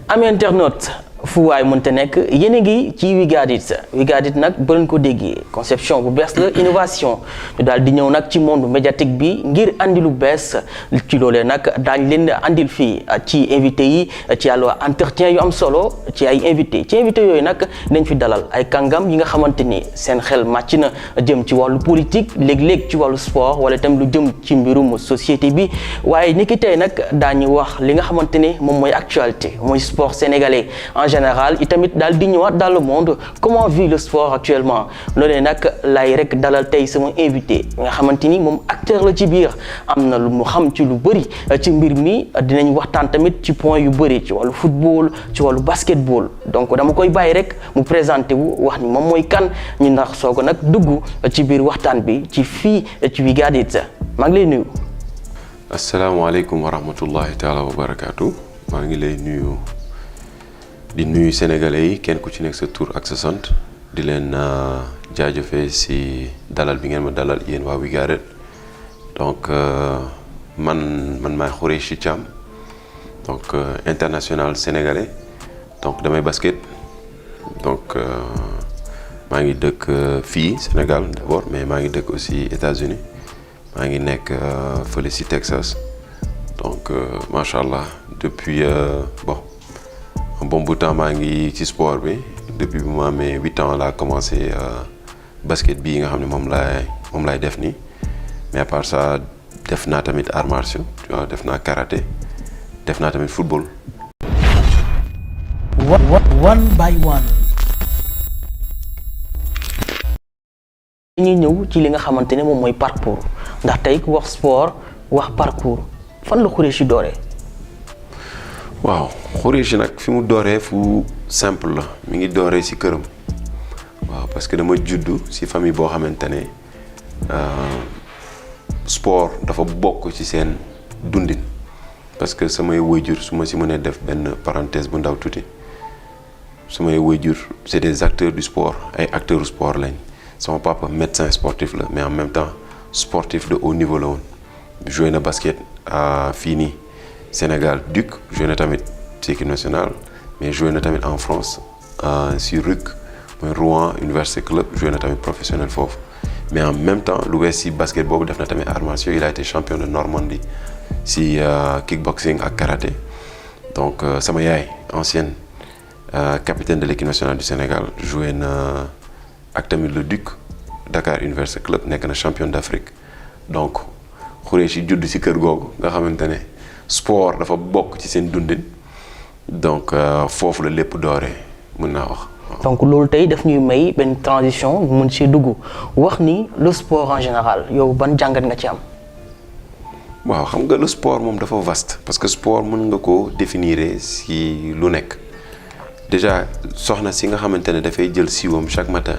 Ami internaute fu waay mënta nekk yéen a ngi ci We Got It nag ba leen ko déggee conception bu bees la innovation ñu daal di ñëw nag ci monde médiatique bi ngir andi lu bees ci loolee nag daañ leen andil fii ci invité yi ci àllu entretien yu am solo ci ay invité yooyu nag dañ fi dalal ay kàngam yi nga xamante ni seen xel màcc na jëm ci wàllu politique léeg-léeg ci wàllu sport wala itam lu jëm ci mbirum société bi waaye ni ki tey nag daañu wax li nga xamante ni moom mooy actualité mooy sport sénégalais en général itamit daal di ñëwaat dans le monde comment vit le sport actuellement loolee nag lay rek dalal tey sama invité nga xamante ni moom acteur la ci biir am na lu mu xam ci lu bëri ci mbir mi dinañ waxtaan tamit ci point yu bëri ci wàllu football ci wàllu basketball donc dama koy bàyyi rek mu présenté wu wax ni moom mooy kan ñu ndax soo ko nag dugg ci biir waxtaan bi ci fii ci We Got It maa ngi lay nuyu. asalaamaaleykum wa rahmatullahi taala wa barakaatu maa ngi lay nuyu. di nuyu sénégalais yi kenn ku ci nekk sa tur ak sa sant di leen jaajëfee si dalal bi ngeen ma dalal yéen waa We Got It donc man maay Khoureychi Thiam donc international sénégalais donc damay basket donc maa ngi dëkk fii Sénégal d'abord mais maa ngi dëkk aussi États-Unis maa ngi nekk fële si Texas donc macha allah depuis un bon bout de temps maa ngi ci sport bi depuis bu ma amee 8 ans laa commencé basket bii nga xam ne moom laay def nii mais à part ça def naa tamit arts martiaux tu vois def naa karaté def naa tamit football. One by one. ñuy ñëw ci li nga xamante ne moom mooy parcours ndax tey ku wax sport wax parcours fan la Khoureychi dooree. waaw Khoureychi nag fi mu dooree fu simple la mi ngi dooree ci këram waaw parce que dama juddu ci famille boo xamante ne sport dafa bokk ci seen dundin parce que samay waajur su ma ci mënee def benn parenthèse bu ndaw tuuti samay waajur c'est des acteurs du sport ay acteurs du sport lañ sama papa médecin sportif la mais en même temps sportif de haut niveau la woon joué na basket fii nii Sénégal Duc joué na tamit ci équipe nationale mais joué na tamit en France sur RUC mooy Rouen Université Club joué na tamit professionnel foofu mais en même temps lu wees ci basket boobu def na tamit arts martiaux il a été champion de Normandie ci kickboxing ak karaté donc sama yaay ancienne capitaine de l'équipe nationale du Sénégal joué na ak tamit le Duc Dakar Université Club nekk na champion d'Afrique donc Khoureychi judd ci kër googu nga xamante ne sport dafa bokk ci seen dundin donc foofu la lépp dooree mën naa wax. donc loolu tey daf ñuy may benn transition mën ci dugg wax ni le sport en général yow ban jàngat nga ci am. waaw xam nga le sport moom dafa vaste parce que sport mën nga ko définir ci lu nekk déjà soxna si nga xamante ne dafay jël siwam chaque matin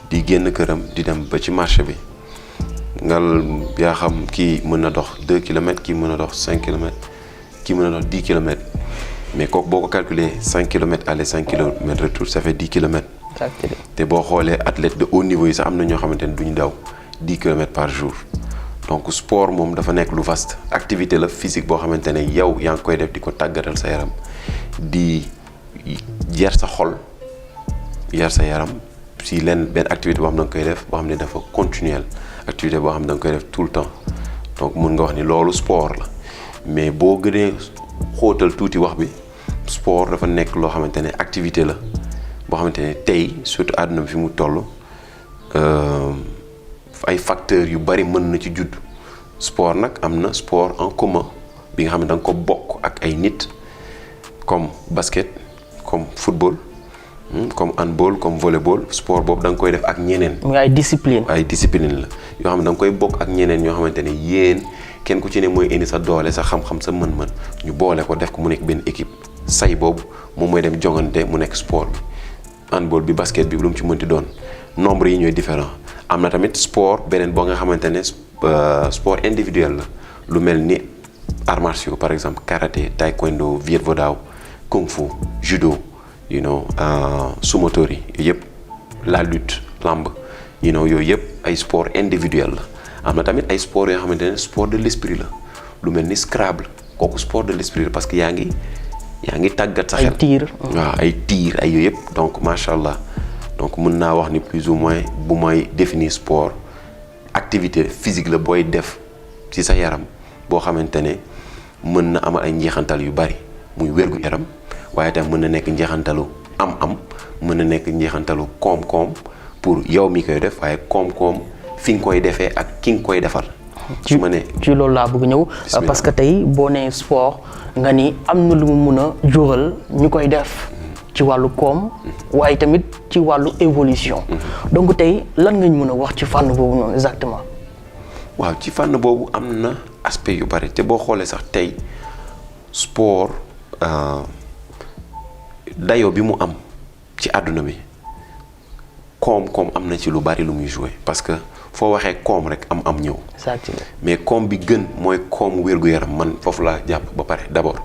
di génn këram di dem ba ci marché bi. ngal yaa xam kii mën na dox 2 kilomètres kii mën na dox 5 kilomètres kii mën na dox 10 kilomètres mais kooku boo ko calculer 5 kilomètres aller 5 kilomètres retour ça fait 10 kilomètres. exactement te boo xoolee athlète de haut niveau yi sax am na ñoo xamante ne duñu daw 10 kilomètres par jour donc sport moom dafa nekk lu vaste activité la physique boo xamante ne yow yaa ngi koy def di ko tàggatal sa yaram di yar sa xol yar sa yaram si benn activité boo xam ne da nga koy def boo xam ne dafa continuelle. activité boo xam ne da nga koy def tout le temps donc mun nga wax ni loolu sport la mais boo gënee xóotal tuuti wax bi sport dafa nekk loo xamante ne activité la boo xamante ne tey surtout àdduna bi fi mu toll ay facteurs yu bari mën na ci judd sport nag am na sport en commun bi nga xam ne da nga ko bokk ak ay nit comme basket comme football. comme handball comme volleyball sport boobu da nga koy def ak ñeneen. muy ay discipline la yoo xam ne da nga koy bokk ak ñeneen ñoo xamante ne yéen kenn ku ci ne mooy indi sa doole sa xam-xam sa mën-mën ñu boole ko def ko mu nekk benn équipe say boobu moom mooy dem jongante mu nekk sport bi. handball bi basket bi lu mu ci mënti doon nombre yi ñooy différent am na tamit sport beneen boo nga xamante ne sport individuel la lu mel ni arts martiaux par exemple karaté taekwondo viet vo dao kung fu judo. sumotori yëpp la lutte lamb yooyu yëpp ay sport individuel la am na tamit ay sport yoo xamante ne sport de l'esprit la lu mel ni Scrabble kooku sport de l'esprit la parce que yaa ngi yaa ngi tàggat sa xel. ay tiir. waaw ay tiir ay yooyu yëpp donc macha allah donc mën naa wax ni plus ou moins bu may définir sport activité physique la booy def ci sa yaram boo xamante ne mën na amal ay njeexantal yu bari muy wérgu yaram waaye tam mën na nekk njeexantalu am-am mën na nekk njeexantalu koom-koom pour yow mi koy def waaye koom-koom fi nga koy defee ak ki nga koy defal. su ma nee ci loolu laa bëgg ñëw. parce que tey boo nee sport nga ni am na lu mu mun a jural ñu koy def ci wàllu koom waaye tamit ci wàllu évolution. donc tey lan nga ñu mën a wax ci fànn boobu noonu exactement. waaw ci fànn boobu am na aspect yu bari te boo xoolee sax tey sport dayo bi mu am ci àdduna bi koom-koom am na ci lu bari lu muy jouer parce que foo waxee koom rek am ñëw. mais koom bi gën mooy koomu wér-gu-yaram man foofu laa jàpp ba pare d'abord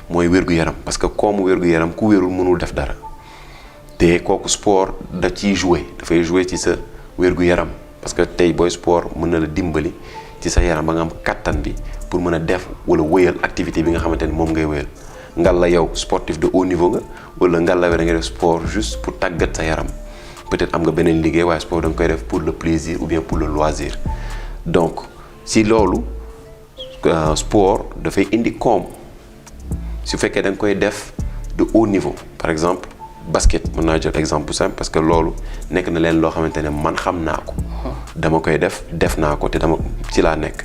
mooy wér-gu-yaram parce que koomu wér-gu-yaram ku wérul mënul def dara te kooku sport da ciy jouer dafay jouer ci sa wér-gu-yaram parce que tey booy sport mën na la dimbali ci sa yaram ba nga am kattan bi pour mën a def wala wéyal activité bi nga xamante ni moom ngay wéyal ngal la yow sportif de haut niveau nga wala ngal la da nga def sport juste pour tàggat sa yaram. peut-être am nga beneen liggéey waaye sport da nga koy def pour le plaisir ou bien pour le loisir donc si loolu sport dafay indi koom su fekkee da nga koy def de haut niveau par exemple basket mën naa jël exemple simple parce que loolu nekk na leen loo xamante ne man xam naa ko dama koy def naa ko te dama ci laa nekk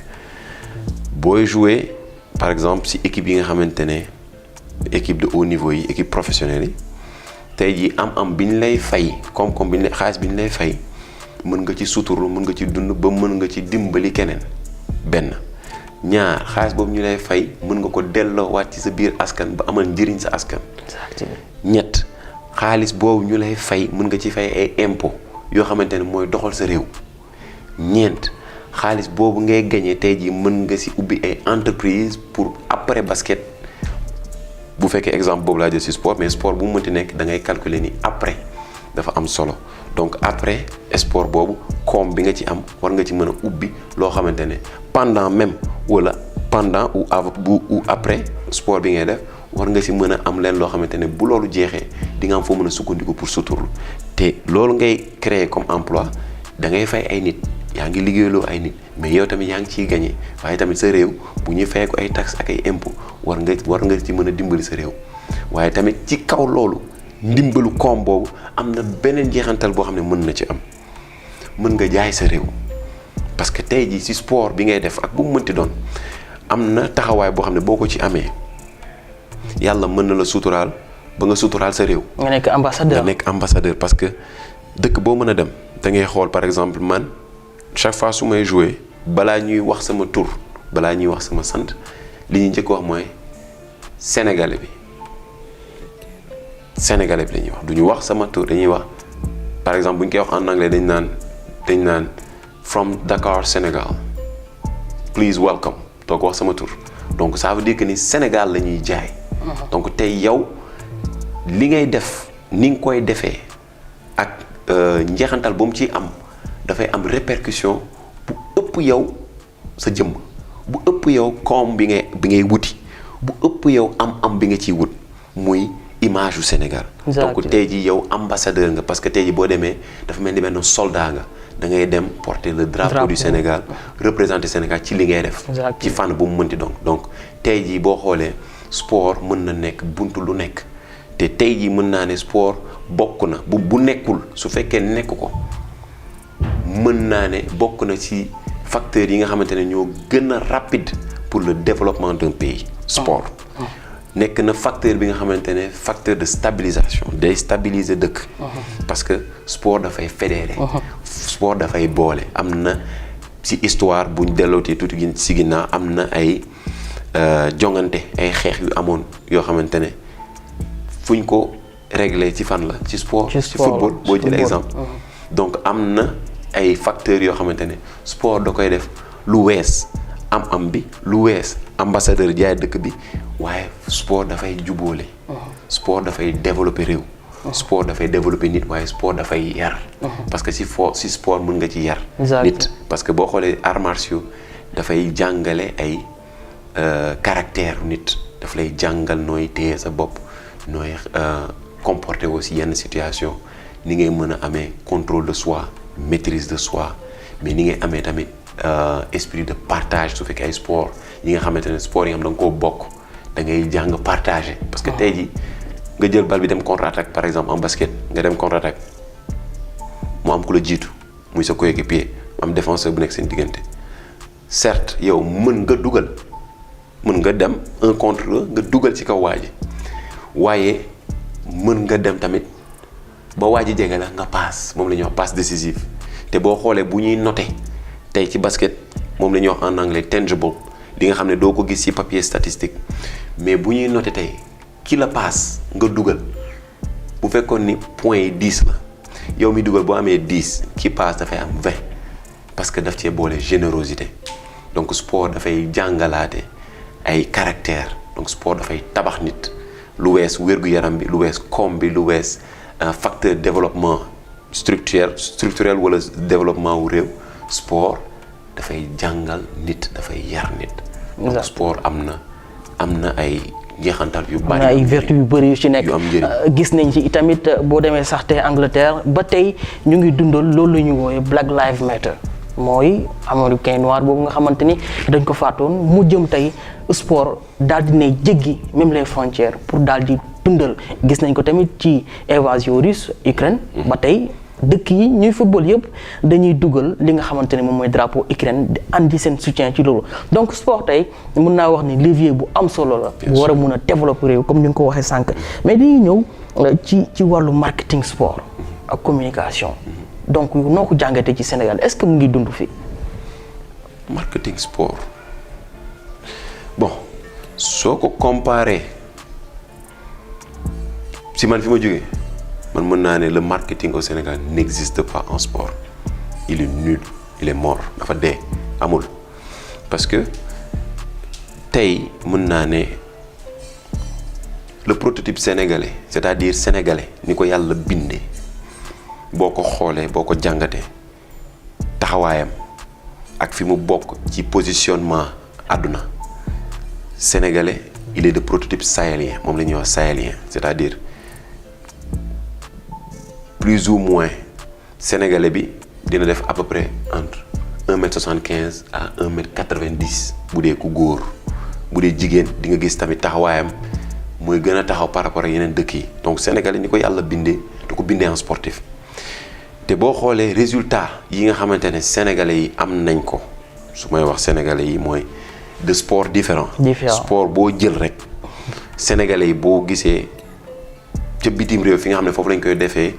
booy jouer par exemple si équipe yi nga xamante ne équipe de haut niveau yi équipe professionnelle yi tey jii am bi ñu lay fay koom-koom bi ñu lay xaalis bi ñu lay fay mën nga ci suturlu mën nga ci dund ba mën nga ci dimbali keneen benn ñaar xaalis boobu ñu lay fay mën nga ko delloowaat ci sa biir askan ba amal njëriñ sa askan. ñett xaalis boobu ñu lay fay mën nga ci fay ay impôt yoo xamante ne mooy doxal sa réew. ñeent xaalis boobu ngay gagné tey jii mën nga si ubbi ay entreprise pour après basket. bu fekkee exemple boobu laa jël ci sport mais sport bu mu mënti nekk da ngay calculer ni après dafa am solo donc après sport boobu koom bi nga ci am war nga ci mën a ubbi loo xamante ne pendant même wala pendant ou après sport bi ngay def war nga ci mën a am leen loo xamante ne bu loolu jeexee di nga am foo mën a sukkandiku pour suturlu te loolu ngay créer comme emploi da ngay fay ay nit yaa ngi liggéeyloo ay nit mais yow tamit yaa ngi ciy gagné waaye tamit sa réew bu ñuy fay ko ay taxes ak ay impôts war nga ci mën a dimbali sa réew waaye tamit ci kaw loolu ndimbalu koom boobu am na beneen jeexantal boo xam ne mën na ci am mën nga jaay sa réew parce que tey jii ci sport bi ngay def ak bu mu mënti doon am na taxawaay boo xam ne boo ko ci amee yàlla mën na la suturaal ba nga suturaal sa réew. nga nekk ambassadeur parce que dëkk boo mën a dem da ngay xool par exemple man. chaque fois su may jouer balaa ñuy wax sama tur balaa ñuy wax sama sant li ñuy njëkk wax mooy sénégalais bi la ñuy wax du ñu wax sama tur dañuy wax par exemple bu ñu koy wax en anglais dañ naan from Dakar Sénégal please welcome doo ko wax sama tur donc ça veut dire que ni Sénégal la ñuy jaay. donc tey yow li ngay def ni nga koy defee ak njeexantal ba mu ciy am. dafay am répercussion bu ëpp yow sa jëmm bu ëpp yow koom bi ngay wuti bu ëpp yow am bi nga ciy wut muy image yu Sénégal. donc tey jii yow ambassadeur nga parce que tey jii boo demee dafa mel ni benn soldat nga da ngay dem porter le drapeau du Sénégal représenter Sénégal ci li ngay def. ci fànn bu mu mënti donc tey jii boo xoolee sport mën na nekk buntu lu nekk te tey jii mën naa ne sport bokk na bu nekkul su fekkee nekk ko. mën naa ne bokk na ci facteurs yi nga xamante ne ñoo gën a rapide pour le développement d'un pays sport nekk na facteur bi nga xamante ne facteur de stabilisation day stabiliser dëkk parce que sport dafay fédérer sport dafay boole am na ci histoire buñ dellootee tuuti gi ci ginnaaw am na ay jongante ay xeex yu amoon yoo xamante ne fuñ ko régler ci fan la ci sport ci football boo jël exemple donc am na ay facteurs yoo xamante ne sport da koy def lu wees am bi lu wees ambassadeur jaay dëkk bi waaye sport dafay jubóole sport dafay développer réew sport dafay développer nit waaye sport dafay yar parce que si sport mën nga ci yar nit parce que boo xoolee arts martiaux dafay jàngale ay caractère nit daf lay jàngal nooy téye sa bopp nooy comporter aussi yenn situation ni ngay mën a amee contrôle de soi maîtrise de soi mais ni ngay amee tamit esprit de partage su fekkee ay sport yi nga xamante ne sport yi nga xam da nga koo bokk da ngay jàng partager parce que tey jii nga jël bal bi dem contre-attaque par exemple en basket nga dem contre-attaque mu am ku la jiitu muy sa coéquipier mu am défenseur bu nekk seen diggante certes yow mën nga dugal mën nga dem un contre un nga dugal ci kaw waa ji waaye mën nga dem tamit ba waa ji jege la nga passe moom la ñuy wax passe décisive te boo xoolee bu ñuy noter tey ci basket moom la ñuy wax en anglais tangible li nga xam ne doo ko gis ci papier statistique mais bu ñuy noter tey ki la passe nga dugal bu fekkoon ni points yi 10 la yow mi dugal boo amee 10 ki passe dafay am 20 parce que daf cee boole générosité donc sport dafay jàngalaate ay caractère donc sport dafay tabax nit lu wees wér-gu-yaram bi lu wees koom bi lu wees facteur développement structurel wala développement wu réew sport dafay jàngal nit dafay yar nit donc sport am na ay jeexantal yu bari ay vertu yu bëri yu ci nekk yu am njëriñ gis nañ ci itamit boo demee sax te Angleterre ba tey ñu ngi dundal loolu la ñu wooye Black Lives Matter mooy américain noir boobu nga xamante ni dañ ko faatoon mu jëm tey sport daal di ne jéggi même les frontières pour daal di dundal gis nañ ko tamit ci invasion russe Ukraine ba tey dëkk yi ñuy football yëpp dañuy dugal li nga xamante ne moom mooy drapeau Ukraine di andi seen soutien ci loolu donc sport tey mën naa wax ni levier bu am solo la bu war a mun a développer réew comme ni nga ko waxee sànq mais dañuy ñëw ci wàllu marketing sport ak communication donc noo ko jàngatee ci Sénégal est-ce que mu ngi dund fii marketing sport bon soo ko comparé si man fi ma jógee man mën naa ne le marketing au Sénégal n'existe pas en sport il est nul il est mort dafa dee amul parce que tey mën naa ne le prototype sénégalais c'est-à-dire sénégalais ni ko yàlla bindee boo ko xoolee boo ko jàngatee taxawaayam ak fi mu bokk ci positionnement àdduna sénégalais il est de prototype sahélien moom la ñuy wax sahélien c'est-à-dire plus ou moins sénégalais bi dina def à peu près entre 1m75 à 1m90 bu dee ku góor bu dee jigéen di nga gis tamit taxawaayam mooy gën a taxaw par rapport ak yeneen dëkk yi donc sénégalais ni ko yàlla bindee da ko bindee en sportif te boo xoolee résultat yi nga xamante ne sénégalais yi am nañ ko su may wax sénégalais yi mooy de sport différent sport boo jël rek sénégalais yi boo gisee ca bitim réew fi nga xam ne foofu lañ koy defee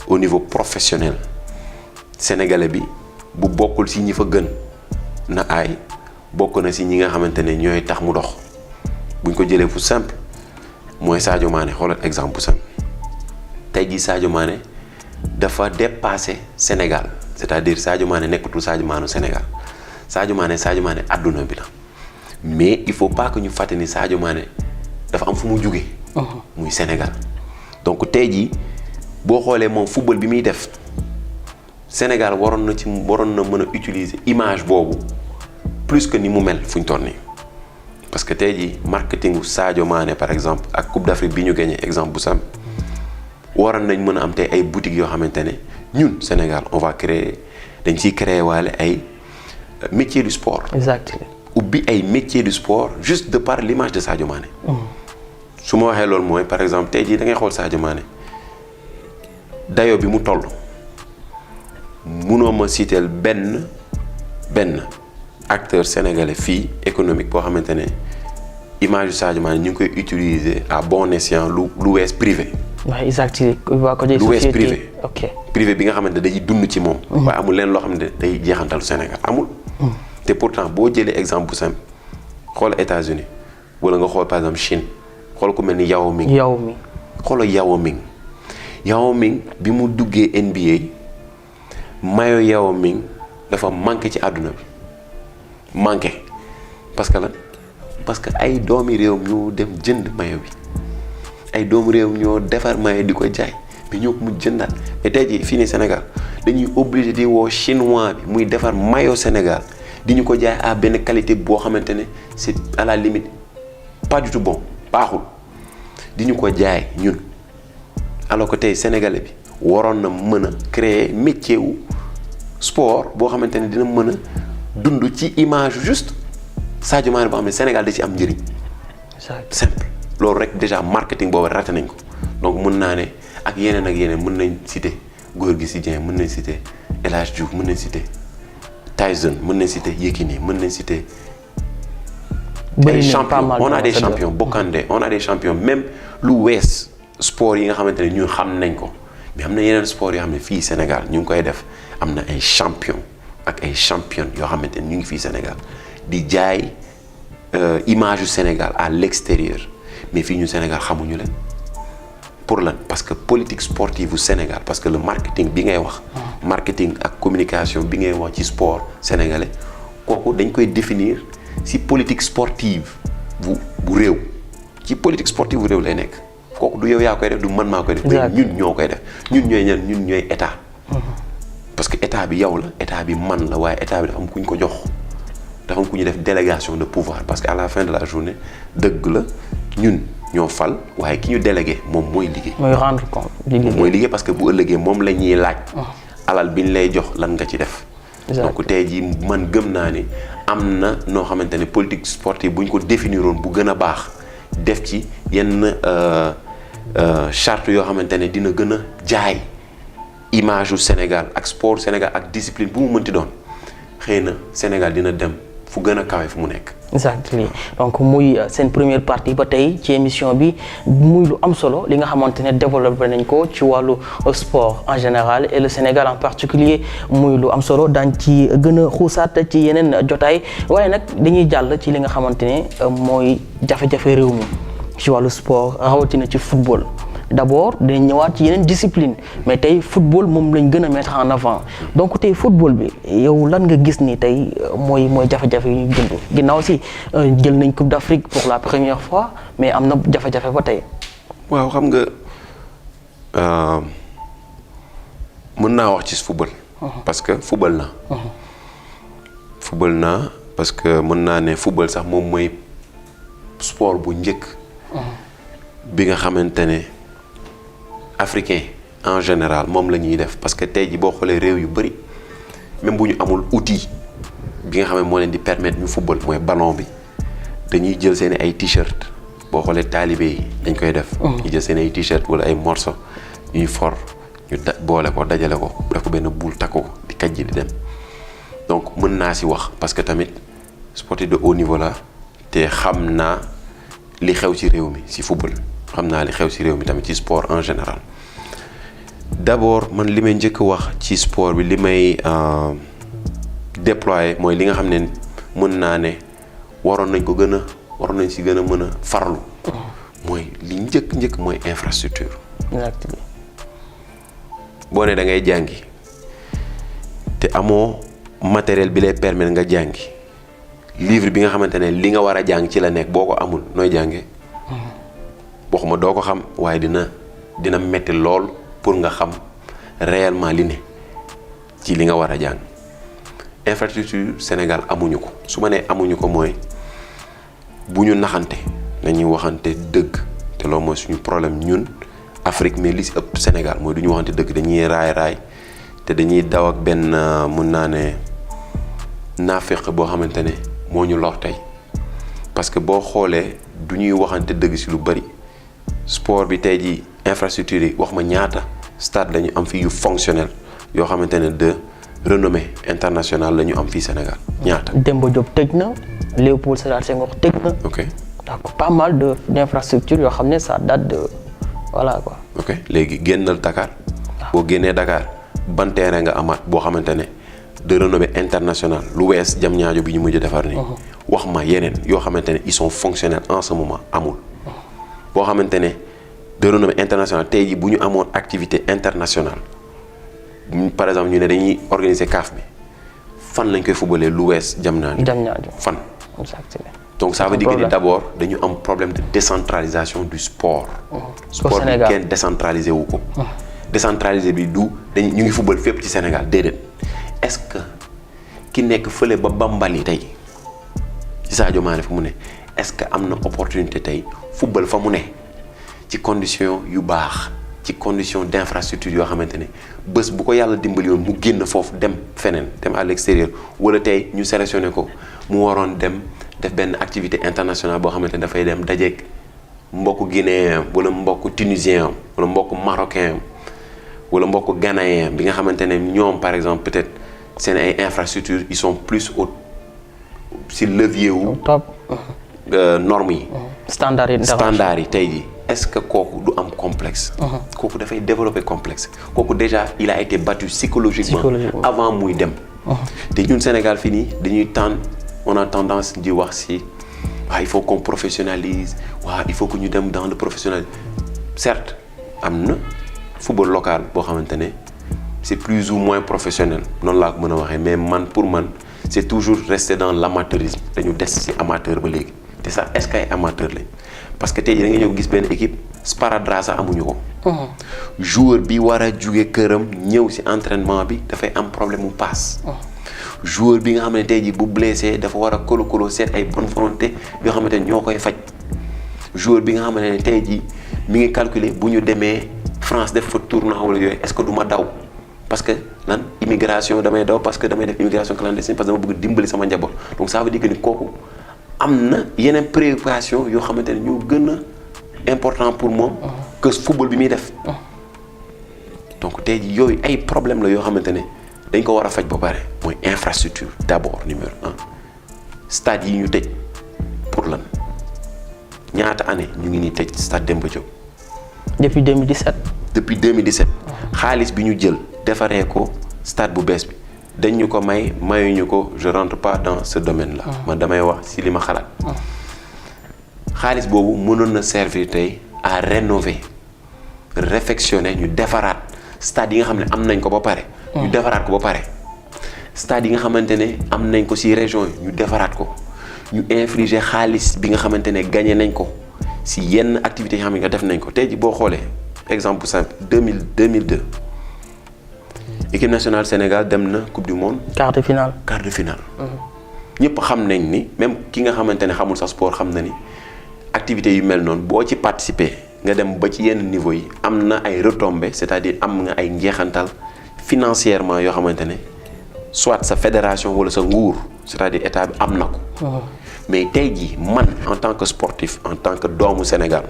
au niveau professionnel sénégalais bi bu bokkul ci ñi fa gën na aay bokk na ci ñi nga xamante ne ñooy tax mu dox buñ ko jëlee fu simple mooy Sadio Mané xoolal exemple bu simple tey jii Sadio Mané dafa dépassé Sénégal c'est-à-dire Sadio Mané nekkatul Sadio Mané Sénégal Sadio Mané àdduna bi la mais il faut pas que ñu fàtte ni Sadio Mané dafa am fu mu jóge muy Sénégal donc tey jii boo xoolee moom football bi muy def Sénégal waroon na mën a utiliser image boobu plus que ni mu mel fu ñu toll nii parce que tey jii marketingu Sadio Mané par exemple ak Coupe d'Afrique bi ñu gagné exemple bu sam waroon nañ mën a am tey ay boutiques yoo xamante ne ñun Sénégal on va créer dañ ciy créer waale ay métiers du sport. exactement ubbi ay métiers du sport juste de par l'image de Sadio Mané. su ma waxee loolu mooy par exemple tey jii da ngay xool Sadio Mané dayo bi mu toll munoo ma citer benn acteur sénégalais fii économique boo xamante ne image du Sadio Mané ñu ngi koy utiliser à bon escient lu wees privé. waaw exactement lu wees privé. ok privé bi nga xamante ne day dund ci moom. waaye amul leen loo xam ne day jeexantalu Sénégal amul. te pourtant boo jëlee exemple bu simple xool États-Unis wala nga xool par exemple Chine xool ku mel ni Yao Ming. xoolal Yao Ming bi mu duggee NBA mayo Yao Ming dafa manqué ci àdduna bi manqué parce que lan parce que ay doomi réew ñoo dem jënd mayo bi ay doomu réew ñoo defar mayo di ko jaay mais ñoo ko mu jëndaat mais tey jii fii nii Sénégal dañuy obligé di woo chinois bi muy defar mayo Sénégal di ñu ko jaay à benn qualité boo xamante ne c'est à la limite pas du tout bon baaxul di ñu ko jaay ñun alors que tey sénégalais bi waroon na mën a créer métier wu sport boo xamante ne dina mën a dund ci image juste Sadio Mané boo xam ne Sénégal da ci am njëriñ. simple loolu rek déjà marketing boobu raté nañ ko donc mën naa ne ak yeneen mën nañ citer Gorgui Sy Dieng mën nañ citer El Hadj Diouf mën nañ citer Tyson mën nañ citer Yékini mën nañ citer. ay champions on a des champions Bokandé on a des champions même lu wees sport yi nga xamante ne ñun xam nañ ko mais am na yeneen sport yoo xam ne fii Sénégal ñu ngi koy def am na ay champions ak ay championnes yoo xamante ne ñu ngi fii Sénégal di jaay image yu Sénégal à l'extérieur mais fii ñu Sénégal xamuñu leen pour lan parce que politique sportive bu Sénégal parce que le marketing bi ngay wax. marketing ak communication bi ngay wax ci sport sénégalais kooku dañ koy définir. si politique sportive bu réew ci politique sportive bu réew lay nekk kooku du yow yaa koy def du man maa koy def. ñun ñoo koy def ñun ñooy ñan ñun ñooy état. parce que état bi yow la état bi man la waaye état bi dafa am ku ñu ko jox dafa am ku ñu def délégation de pouvoir parce que à la fin de la journée dëgg la ñun ñoo fal waaye ki ñu délégué moom mooy liggéey. mooy rendre compte mooy liggéey parce que bu ëllëgee moom la ñuy laaj. alal bi ñu lay jox lan nga ci def. donc tey jii man gëm naa ni am na noo xamante ne politique sportive bu ñu ko définiroon bu gën a baax def ci yenn charte yoo xamante ne dina gën a jaay image yu Sénégal ak sport Sénégal ak discipline bu mu mënti doon xëy na Sénégal dina dem fu gën a kawe fu mu nekk. exactement donc muy seen première partie ba tey ci émission bi muy lu am solo li nga xamante ne développé nañ ko ci wàllu sport en général et le Sénégal en particulier muy lu am solo daañ ci gën a xuusaat ci yeneen jotaay waaye nag dañuy jàll ci li nga xamante ne mooy jafe-jafe réew mi ci wàllu sport rawatina ci football. d'abord dinañ ñëwaat ci yeneen discipline mais tey football moom lañ gën a mettre en avant donc tey football bi yow lan nga gis ni tey mooy jafe-jafe yu ñu dund ginnaaw si jël nañ Coupe d'Afrique pour la première fois mais am na jafe-jafe ba tey. waaw xam nga mën naa wax ci football. parce que football naa. football naa parce que mën naa ne football sax moom mooy sport bu njëkk. bi nga xamante ne. africain en général moom la ñuy def parce que tey ji boo xoolee réew yu bëri même bu ñu amul outil bi nga xam ne moo leen di permettre ñu football mooy ballon bi dañuy jël seen ay t-shirt boo xoolee taalibe yi dañ koy def. ñu jël seen ay t-shirt wala ay morceau ñuy for ñu boole ko dajale ko def ko benn boule takku ko di kaj ji di dem donc mën naa si wax parce que tamit sportif de haut niveau la te xam naa li xew ci réew mi si football xam naa li xew ci réew mi tamit ci sport en général. d'abord man li may njëkk wax ci sport bi li may déployer mooy li nga xam ne mën naa ne waroon nañ ci gën a mën a farlu. mooy li njëkk mooy infrastructure. exactement. boo ne da ngay jàngi te amoo matériel bi lay permettre nga jàngi livre bi nga xamante ne li nga war a jàng ci la nekk boo ko amul nooy jàngee. waxuma doo ko xam waaye dina metti lool pour nga xam réellement li ne ci li nga war a jàng infrastructure Sénégal amuñu ko su ma nee amuñu ko mooy bu ñu naxante nañuy waxante dëgg te loolu mooy suñu problème ñun Afrique mais li si ëpp Sénégal mooy du ñu waxante dëgg dañuy raay te dañuy daw ak benn mun naa ne naafeq boo xamante ne moo ñu lor tey parce que boo xoolee du ñuy waxante dëgg si lu bari. sport bi tey jii infrastructure yi wax ma ñaata stade la ñu am fii yu fonctionnel yoo xamante ne de renommée internationale la ñu am fii Sénégal ñaata. Demba Diop tëj na Léopold Sédar Senghor tëj na. ok donc pas mal d'infrastructures yoo xam ne ça date de voilà quoi. ok léegi génnal Dakar. boo génnee Dakar ban terrain nga amaat boo xamante ne de renommée internationale lu wees Diamniadio bi ñu mujj defar nii. wax ma yeneen yoo xamante ne ils sont fonctionnels en ce moment amul. boo xamante ne de renommée internationale tey jii bu ñu amoon activité internationale par exemple ñu ne dañuy organiser CAF bi fan lañ koy footballé lu wees Diamniadio fan. exactement. donc ça veut dire que d'abord dañu am problème de décentralisation du sport. sport bi kenn décentralisé wu ko. décentralisé bi du ñu ngi football fépp ci Sénégal déedéet est-ce que ki nekk fële ba Bambali tey ci Sadio Mané fu mu ne est-ce que am na opportunité tey football fa mu ne ci condition yu baax ci condition d'infrastructure yoo xamante ne bés bu ko yàlla dimbali woon mu génn foofu dem feneen dem à l'extérieur wala tey ñu sélectionné ko mu waroon dem def benn activité internationale boo xamante ne dafay dem dajeek mbokku guinéen wala mbokku tunisien wala mbokku marocain wala mbokku ghanéen bi nga xamante ne ñoom par exemple peut-être seen ay infrastructures ils sont plus au si levier wu top normes yi standard yi tey jii est-ce que kooku du am complexe kooku dafay développer complexe kooku déjà il a été battu psychologiquement avant muy dem te ñun Sénégal fii nii dañuy on a tendance di wax si waaw il faut qu'on professionnalise waaw il faut que ñu dem dans le professionnalisme certes am na football local boo xamante ne c'est plus ou moins professionnel noonu laa ko mën a waxee mais man pour man c'est toujours rester dans l'amateurisme dañu des ci amateur ba léegi te sax est-ce que ay amateur lañ parce que tey da nga ñëw gis benn équipe sparadrap sax amuñu ko joueur bi war a jóge këram ñëw ci entraînement bi dafay am problème mu passe joueur bi nga xam ne tey jii bu blessé dafa war a kolo seet ay bonne volonté yoo xamante ne ñoo koy faj joueur bi nga xam ne tey jii mi ngi calculer bu ñu demee France def fa tournoi wala yooyu est-ce que du ma daw parce que lan immigration damay daw parce que damay def immigration clandestine parce que dama bëgg dimbali sama njaboot donc ça veut dire que ni kooku am na yeneen préoccupation yoo xamante ne ñoo gën a important pour moom que football bi muy def donc tey jii yooyu ay problème la yoo xamante ne dañ ko war a faj ba pare mooy infrastructure d'abord numéro 1 stade yi ñu tëj pour lan ñaata année ñu ngi nii tëj stade Demba Diop depuis 2017 depuis 2017 xaalis bi ñu jël defaree ko stade bu bees bi dañ ñu ko mayuñu ko je rentre pas dans ce domaine là man damay wax ci li ma xalaat xaalis boobu mënoon na servir tey à rénover réfectionner ñu defaraat stade yi nga xam ne am nañ ko ba pare ñu defaraat ko ba pare stade yi nga xamante ne am nañ ko ci région yi ñu defaraat ko ñu infliger xaalis bi nga xamante ne gagné nañ ko ci yenn activités yi nga xam ne nga def nañ ko tey ji boo xoolee exemple simple 2002 équipe nationale Sénégal dem na coupe du monde. quart de finale. ñëpp xam nañ ni même ki nga xamante ne xamul sa sport xam na ni activités yu mel noonu boo ci participer nga dem ba ci yenn niveau yi am na ay retombées c'est-à-dire am nga ay njeexantal financièrement yoo xamante ne soit sa fédération wala sa nguur c'est-à-dire état bi am na ko. mais tey jii man en tant que sportif en tant que doomu Sénégal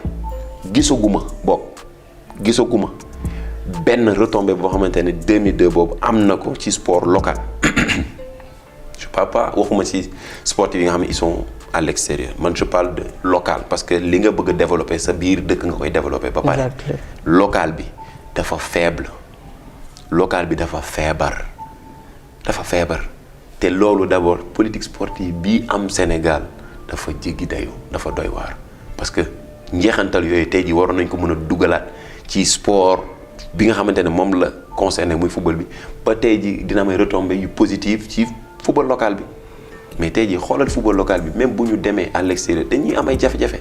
gisaguma benn retombée boo xamante ne 2002 boobu am na ko ci sport local je parle pas waxuma ci sportifs yi nga xam ne ils sont à l'extérieur man je parle de local parce que li nga bëgg a développer sa biir dëkk nga koy développer ba pare local bi dafa faible local bi dafa feebar te loolu d'abord politique sportive bi am Sénégal dafa jéggi dayoo dafa doy waar parce que njeexantal yooyu tey ji waroon nañ ko mën a dugalaat ci sport bi nga xamante ne moom la concerné muy football bi ba tey ji dina may retombées yu positive ci football local bi mais tey ji xoolal football local bi même bu ñu demee à l'extérieur dañuy am ay jafe-jafe.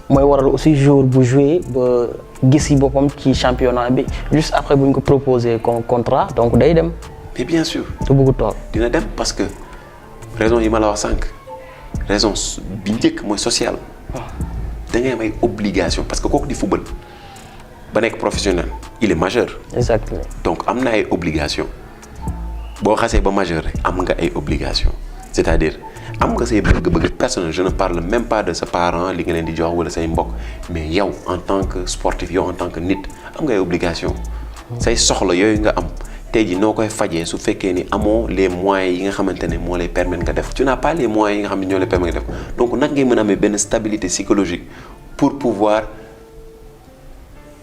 mooy waral aussi jour bu joué ba gis yi boppam ci championnat bi juste après bu ñu ko proposé contrat donc day dem. mais bien sûr. du bëgg toog dina dem parce que raison yi ma la wax sànq raison bi njëkk mooy sociale. da ngay am ay obligation parce que kooku di football ba nekk professionnel il est majeur. exactement donc am na ay obligation boo xasee ba majeur rek am nga ay obligation c'est-à-dire am nga say bëgg-bëgg personnel je ne parle même pas de sa parent li nga leen di jox wala say mbokk mais yow en tant que sportif yow en tant que nit am nga ay obligation say soxla yooyu nga am tey ji noo koy fajee su fekkee ni amoo les moyens yi nga xamante ne moo lay permettre nga def tu n'as pas les moyens yi nga xam ne ñoo lay permettre nga def donc nag ngay mën a amee benn stabilité psychologique pour pouvoir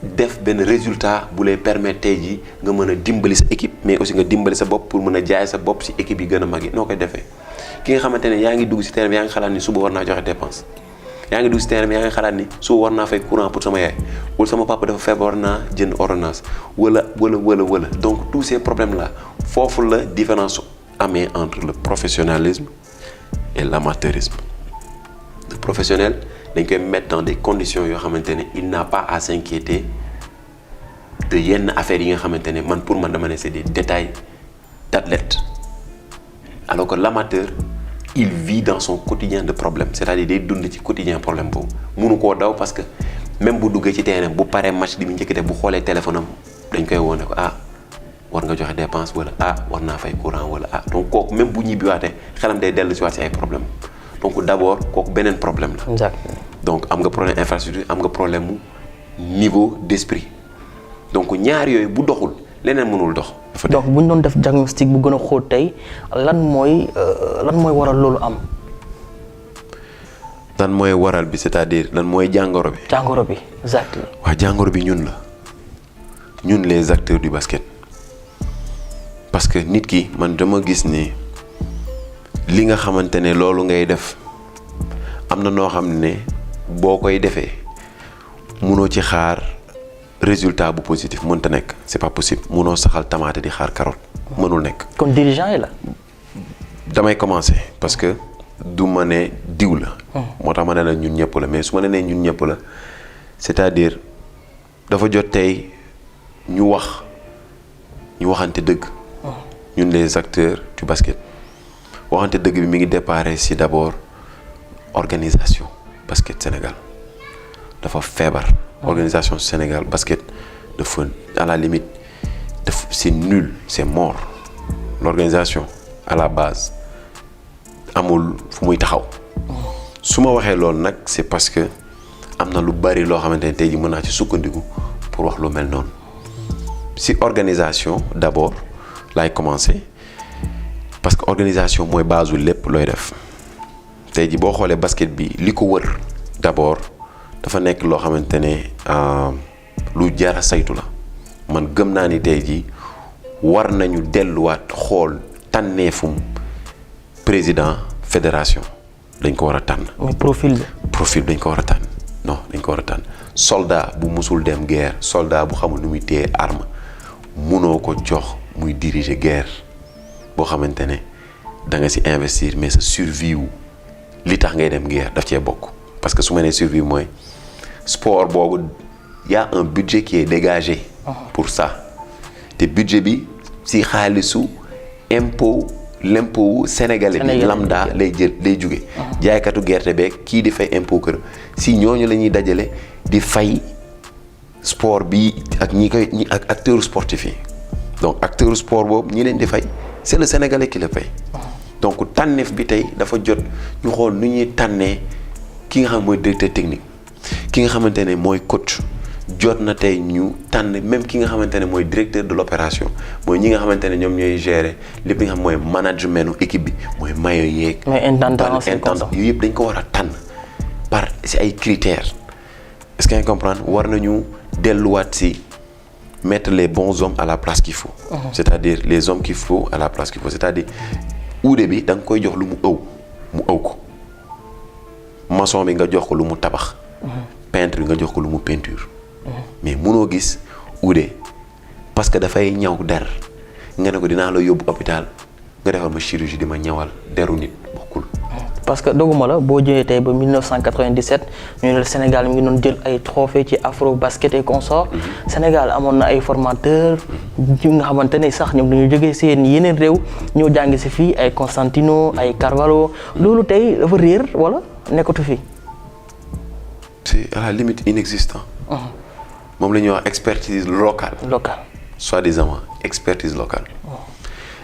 def benn résultat bu lay permettre tey ji nga mën a dimbali sa équipe mais aussi nga dimbali sa bopp pour mën a jaay sa bopp ci équipe yi gën a mag yi noo koy defee ki nga xamante ne yaa ngi dugg ci terrain bi yaa ngi xalaat ni suba war naa joxe dépense yaa ngi dugg ci terrain bi yaa ngi xalaat ni suba war naa fay courant pour sama yaay wala sama papa dafa feebar war naa jënd ordonnance wala donc tous ces problèmes là foofu la différence amee entre le professionnalisme et l'amateurisme le professionnel dañ koy mettre dans des conditions yoo xamante ne il n'a pas à s'inquiéter de yenn affaires yi nga xamante ne man pour man dama ne c'est des détails d'athlète alors que l'amateur il vit dans son quotidien de problème c'est-à-dire day dund ci quotidien problème boobu mënu koo daw parce que même bu duggee ci terrain bu paree match bi mu njëkk def bu xoolee téléphone am dañ koy wone ko war nga joxe dépense wala war naa fay courant wala donc kooku même bu ñibbiwaatee xelam day dellu si waat si ay problème donc d'abord kooku beneen problème la. exactement. donc am nga problème infrastructure am nga problème mu niveau d'esprit donc ñaar yooyu bu doxul leneen mënul dox. donc bu ñu doon def diagnostic bu gën a xóot tey lan mooy waral loolu am. lan mooy waral bi c'est-à-dire lan mooy jàngoro bi. jàngoro bi exactement. waaw jàngoro bi ñun la ñun les acteurs du basket parce que nit ki man dama gis ni li nga xamante ne loolu ngay def am na noo xam ne boo koy defee munoo ci xaar résultat bu positif mënta nekk c'est pas possible munoo saxal tamaate di xaar carotte mënul nekk. kon dirigeant yi la. damay commencer parce que du ma ne diw la. moo tax ma ne la ñun ñëpp la mais su ma ne nee ñun ñëpp la c'est-à-dire dafa jot tey ñu waxante dëgg. ñun les acteurs du basket waxante dëgg bi mi ngi déparé ci d'abord organisation basket Sénégal dafa feebar. organisation Sénégal basket dafa à la limite c'est nul c'est mort l'organisation à la base amul fu muy taxaw. su ma waxee loolu nag c'est parce que am na lu bari loo xamante ne tey jii mën naa ci sukkandiku pour wax lu mel noonu ci organisation d'abord laay commencer parce que organisation mooy base lépp looy def tey jii boo xoolee basket bi li ko wër d'abord dafa nekk loo xamante ne lu jar a saytu la man gëm naa ni tey jii war nañu delluwaat xool tànneefum président fédération dañ ko war a tànn. mooy profil dañ ko war a tànn non dañ ko war a tànn soldat bu musul dem guerre soldat bu xamul nu muy téye arme munoo ko jox muy diriger guerre boo xamante ne da nga ci investir mais sa survie wu li tax ngay dem guerre daf cee bokk parce que su ma nee survie mooy sport boobu y a un budget qui est dégagé pour ça te budget bi ci xaalisu l'impôt wu sénégalais bi lambda lay jóge jaaykatu gerte beeg kii di fay impôt kër si ñooñu la ñuy dajale di fay sport bi ak ñi ak acteurs sportifs yi donc acteur sport boobu ñi leen di fay c'est le sénégalais qui le paye donc tànneef bi tey dafa jot ñu xool nu ñuy tànnee ki nga xam mooy directeur technique ki nga xamante ne mooy coach jot na tey ñu tànn même ki nga xamante ne mooy directeur de l'opération mooy ñi nga xamante ne ñoom ñooy gérer lépp li nga xam mooy management équipe bi mooy maillot yeeg. mooy intendant yooyu yëpp dañ ko war a tànn par ci ay critères est-ce que nga comprendre war nañu delluwaat ci mettre les bons hommes à la place qu'il faut. c'est-à-dire les hommes qu'il faut à la place qu'il faut c'est-à-dire uude bi da nga koy jox lu mu ëw ko maçon bi nga jox ko lu mu tabax. peintre bi nga jox ko lu mu peinture. mais munoo gis uude parce que dafay ñaw der nga ne ko dinaa la yóbbu hôpital nga defal ma chirurgie di ma ñawal deru nit bokkul. parce que doguma la boo jëlee tey ba 1997 ñu ne Sénégal mi ngi doon jël ay trophées ci afro basket et consort Sénégal amoon na ay formateurs yu nga xamante ne sax ñoom dañu jógee seen yeneen réew ñoo jàng si fii ay Constantino ay Carvalho loolu tey dafa réer wala nekkatu fi. c'est à la limite inexistant. moom la ñuy wax expertise locale. soi-disant expertise locale.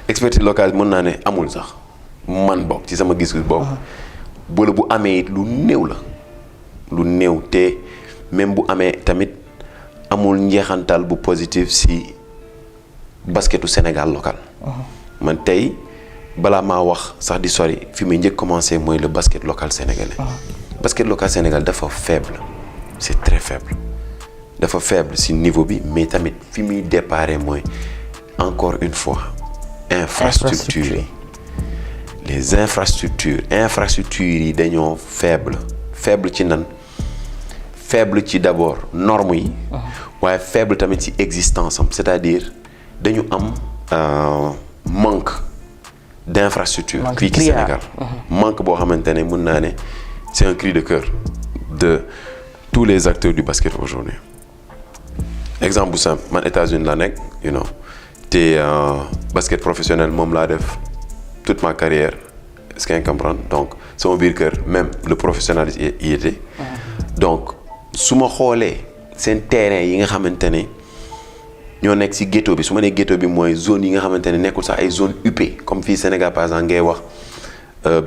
expertise locale mën naa ne amul sax man bokk ci sama gis-gis boobu. boole bu amee it lu néew la lu néew te même bu amee tamit amul njeexantal bu positif ci basketu Sénégal local. man tey balaa maa wax sax di sori fi muy njëkk commencé mooy le basket local sénégalais. basket local Sénégal dafa faible c'est très faible. dafa faible ci niveau bi mais tamit fi muy déparé mooy encore une fois infrastructure yi les infrastructures yi dañoo faible ci nan faible ci d'abord normes yi waaye faible tamit ci existence am c'est-à-dire dañu am manque d'infrastructure fii ci Sénégal manque boo xamante ne mën naa ne c'est un cri de cœur de tous les acteurs du basket aujourd'hui. exemple bu simple man États-Unis laa nekk te basket professionnel moom laa def toute ma carrière est-ce que comprendre donc sama biir kër même le professionnalisme y était. donc su ma xoolee seen terrain yi nga xamante ne ñoo nekk ci ghetto bi su ma nee ghetto bi mooy zone yi nga xamante ne nekkul sax ay zone UP comme fii Sénégal par exemple ngay wax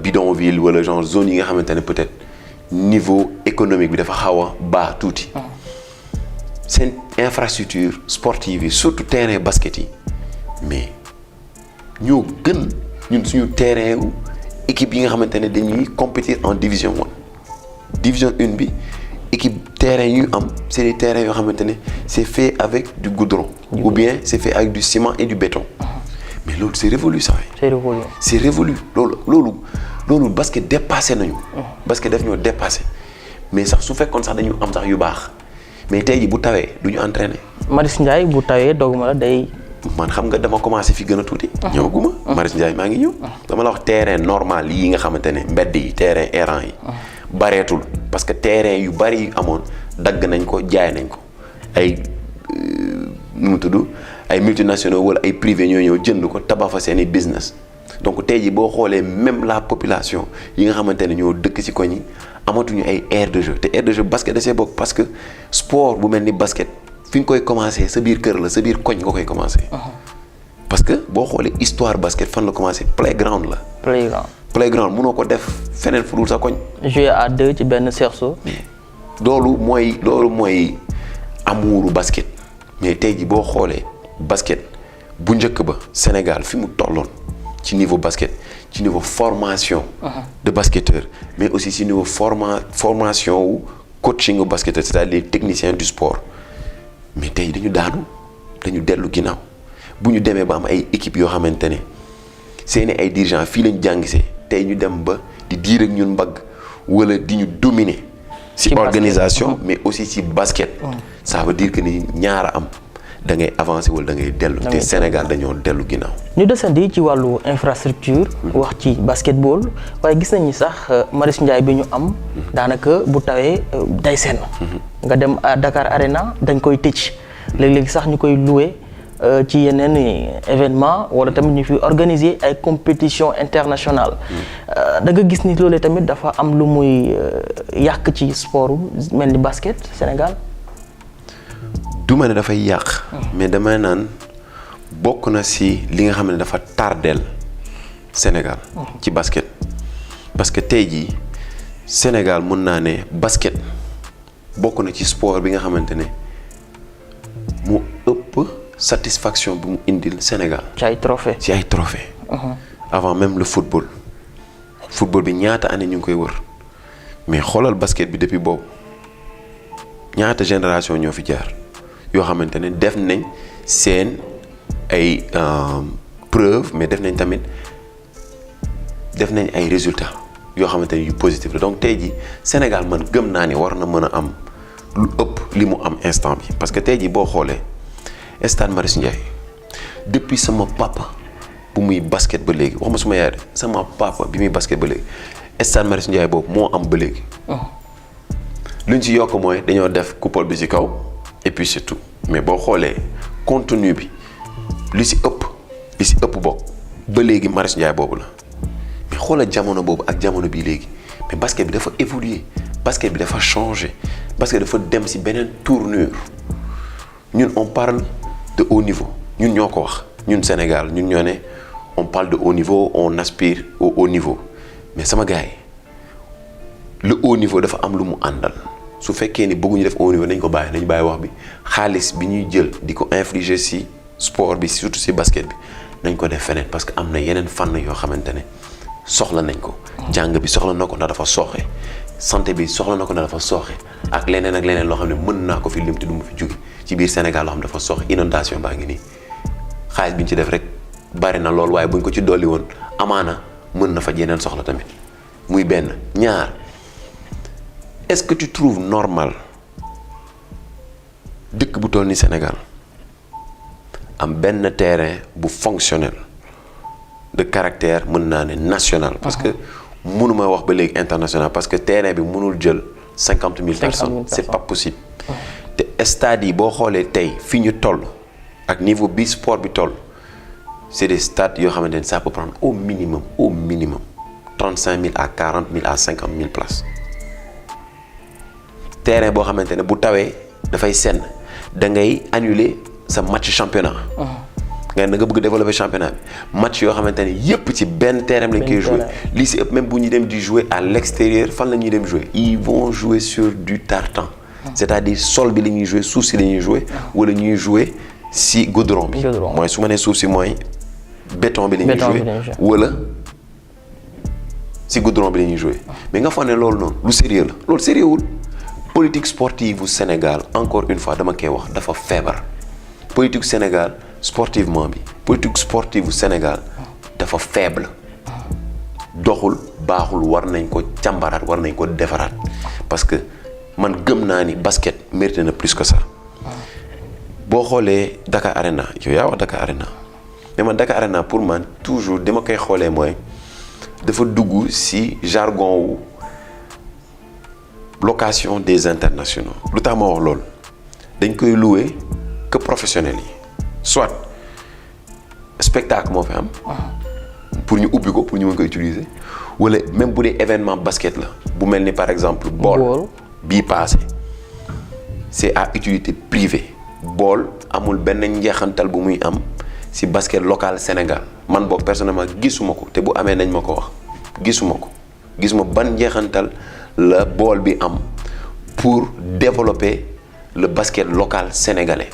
bidonville wala genre zone yi nga xamante ne peut-être niveau économique bi dafa xaw a baax tuuti. seen infrastructure sportive yi surtout terrain basket yi mais ñoo gën ñun suñu terrain wu équipe yi nga xamante ne dañuy compétir en division 1 division 1 bi équipe terrain yu am c'est des terrains yoo xamante ne c'est fait avec du goudron ou bien c'est fait avec du ciment et du béton mais loolu c'est révolu ça. c'est révolu loolu basket dépassé nañu. basket daf ñoo dépassé mais sax su fekkoon sax dañu am sax yu baax mais tey jii bu tawee du ñu entraîner. Marius Ndiaye bu tawee doguma la day. man xam nga dama commencé fi gën a tuuti. ñëwaguma. Marius Ndiaye maa ngi ñëw. dama la wax terrain normal yi nga xamante ne mbedd yi terrain errant yi. bareetul parce que terrain yu bari yu amoon dagg nañ ko jaay nañ ko ay nu mu tudd ay multinationaux wala ay privés ñoo ñëw jënd ko tabax fa seeni business. donc tey jii boo xoolee même la population yi nga xamante ne ñoo dëkk ci koñ yi amatuñu ay aire de jeu te aire de jeu basket da see bokk parce que sport bu mel ni basket fi nga koy commencer sa biir kër la sa biir koñ nga koy commencer. parce que boo xoolee histoire basket fan la commencer playground la. playground mënoo ko def feneen fu dul sa koñ. jouer à deux ci benn cerceau. loolu mooy amuuru basket mais tey jii boo xoolee basket bu njëkk ba Sénégal fi mu tolloon ci niveau basket ci niveau formation. de basketteur mais aussi ci niveau formation wu coaching wu basketteur c'est-à-dire les techniciens du sport mais tey dañu dellu ginnaaw bu ñu demee ba am ay équipes yoo xamante ne seeni ay dirigeants fii lañ jàngisee tey ñu dem ba di diir ak ñun mbagg wala di ñu dominer. ci organisation mais aussi ci basket. ça veut dire que ni ñaara am da ngay avancer wala da ngay dellu. te Sénégal dañoo dellu ginnaaw. ñu desandi ci wàllu infrastructure. wax ci basketball waaye gis nañu sax Marius Ndiaye bi ñu am. daanaka bu tawee day seen. nga dem Dakar Arena dañ koy tëj léeg-léeg sax ñu koy louer ci yeneen événement wala tamit ñu fi organiser ay compétition internationale da nga gis ni loolee tamit dafa am lu muy yàq ci sport mel ni basket Sénégal. du ma ne dafay yàq. mais damay naan bokk na si li nga xam ne dafa tardeel Sénégal. ci basket parce que tey jii Sénégal mën naa ne basket bokk na ci sport bi nga xamante ne mu ëpp satisfaction bi mu indil Sénégal. ci ay trophées. avant même le football bi ñaata année ñu ngi koy wër mais xoolal basket bi depuis boobu ñaata génération ñoo fi jaar yoo xamante ne def nañ seen ay preuve mais def nañ ay résultats yoo xamante ne yu positif la donc tey jii Sénégal man gëm naa ni war na mën a am lu ëpp li mu am instant bi parce que tey jii boo xoolee stade Marius Ndiaye depuis sama papa bu muy basket ba léegi waxuma suma yaay sama papa bi muy basket ba léegi stade Marius Ndiaye boobu moo am ba léegi. luñ ci yokk mooy dañoo def coupole bi ci kaw et puis c'est tout mais boo xoolee contenu bi li ci ëpp bokk ba léegi Marius Ndiaye boobu la mais xoolal jamono boobu ak jamono bii léegi mais basket bi dafa évoluer basket bi dafa changer basket dafa dem ci beneen tournure ñun on parle de haut niveau ñun ñoo ko wax ñun Sénégal ñun ñoo ne on parle de haut niveau on aspire au haut niveau mais sama gars yi le haut niveau dafa am lu mu àndal su fekkee ni bëgguñu def haut niveau nañ bàyyi wax bi xaalis bi ñuy jël di ko infliger ci sport bi surtout ci basket bi nañ ko def feneen parce que am na yeneen fànn yoo xamante ne soxla nañ ko. jàng bi soxla na ko ndax dafa sooxe santé bi soxla na ko ndax dafa sooxe ak leneen loo xam ne mën naa ko fi lim te du ma fi jóge ci biir Sénégal loo xam dafa sooxe inondation baa ngi nii xaalis bi ñu ci def rek bari na lool waaye buñ ko ci dolli woon amaana mën na fa yeneen soxla tamit muy benn ñaar est-ce que tu trouves normal dëkk bu toll ni Sénégal am benn terrain bu fonctionnel de caractère mën naa ne national parce que mënuma wax ba léegi international parce que terrain bi mënul jël 50 000 personnes c'est pas possible te stades yi boo xoolee tey fi ñu toll ak niveau bi sport bi toll c'est des stades yoo xamante ne ça peut prendre au minimum 30 35 000 à 40 000 à 50 000 places terrain boo xamante ne bu tawee dafay senn da ngay annuler sa match championnat. nga da nga bëgg développer championnat bi match yoo xamante ne yépp ci benn terrain lañ koy jouer lii si ëpp même bu ñu dem di jouer à l'extérieur fan la ñuy dem jouer ils vont jouer sur du tartan. c'est-à-dire sol bi la ñuy jouer suuf si la ñuy jouer wala ñuy jouer si goudron bi. mooy su ma nee suuf si mooy béton bi la ñuy jouer wala si goudron bi la ñuy jouer mais nga foog ne loolu noonu lu sérieux la loolu sérieux wul. politique sportive au Sénégal encore une fois dama koy wax dafa feebar politique Sénégal sportivement bi politique sportive au Sénégal dafa faible doxul baaxul war nañ ko càmbaraat war nañ ko defaraat parce que man gëm naa ni basket mérité na plus que ça boo xoolee Dakar Arena yow yaa wax Dakar Arena mais man Dakar Arena pour man toujours dama koy xoolee mooy dafa dugg ci jargon wu location des internationaux lu tax ma wax loolu dañ koy louer que professionnels yi soit spectacle moo fi am pour ñu ubbi ko pour ñu mën ko utiliser wala même bu dee événement basket la bu mel ni par exemple bool bii passé c'est à utilité privée bool amul benn njeexantal bu muy am ci basket local Sénégal man boog personnellement gisuma ko te bu amee nañ ma ko wax gisuma ban njeexantal la bool bi am pour développer le basket local sénégalais.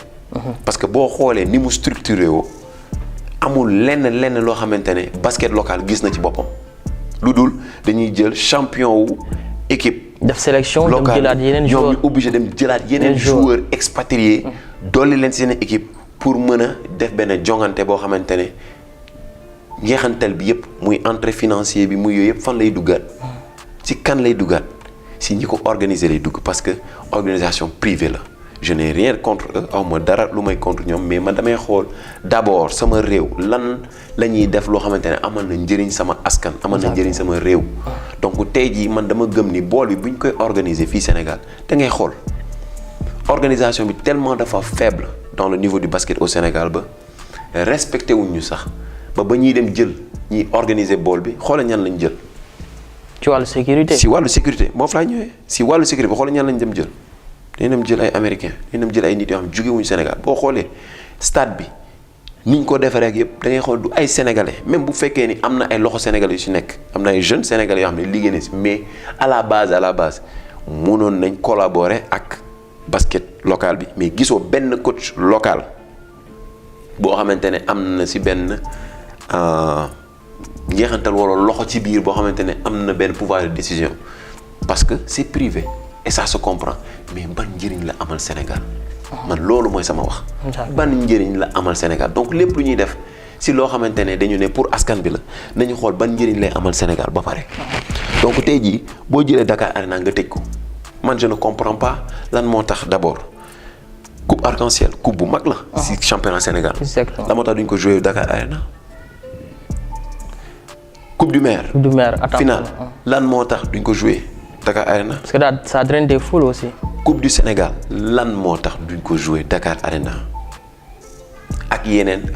parce que boo xoolee ni mu structuré woo amul lenn loo xamante ne basket local gis na ci boppam lu dul dañuy jël champion wu équipe. def sélection dem jëlaat yeneen joueurs ñoom ñu obligé dem jëlaat yeneen joueurs expatriés. dolli leen seen équipe pour mën a def benn jongante boo xamante ne njeexantal bi yëpp muy entrée financier bi muy yooyu yëpp fan lay duggaat. ci kan lay duggaat si ñi ko organiser lay dugg parce que organisation privée la je n'ai rien contre eux aw ma dara lu may contre ñoom mais man damay xool d'abord sama réew lan la ñuy def loo xamante ne amal na njëriñ sama askan amal na njëriñ sama réew donc tey jii man dama gëm ni bool bi bu ñu koy organiser fii Sénégal da ngay xool organisation bi tellement dafa faible dans le niveau du basket au Sénégal ba respecté wuñ ñu sax ba ñuy dem jël ñiy organiser bool bi xoola ñan lañ jël. ci wàllu sécurité. si wàllu sécurité moo fa laa ñëwee si wàllu sécurité boo xoolee ñan lañ dem jël dañ dem jël ay américains dañ dem jël ay nit yoo xam jóge wuñu Sénégal boo xoolee stade bi niñ ko defaree ak yëpp da ngay xool du ay sénégalais même bu fekkee ni am na ay loxo sénégalais yu si nekk am na ay jeunes sénégalais yoo xam ne liggéey na si mais à la base mënoon nañ collaborer ak basket local bi mais gisoo benn coach local boo xamante ne am na si benn. njeexantal wala loxo ci biir boo xamante ne am na benn pouvoir de décision parce que c'est privé et ça se comprend mais ban njëriñ la amal Sénégal man loolu mooy sama wax ban njëriñ la amal Sénégal donc lépp lu ñuy def si loo xamante ne dañu ne pour askan bi la nañu xool ban njëriñ lay amal Sénégal ba pare donc tey jii boo jëlee Dakar Arena nga tëj ko man je ne comprends pas lan moo tax d'abord coupe arc-en-ciel coupe bu mag la si championnat Sénégal la moo tax duñ ko jouer Dakar Arena Coupe du maire finale lan moo tax duñ ko jouer Dakar Arena. parce que ça draine des foules aussi. Coupe du Sénégal lan moo tax duñ ko jouer Dakar Arena ak yeneen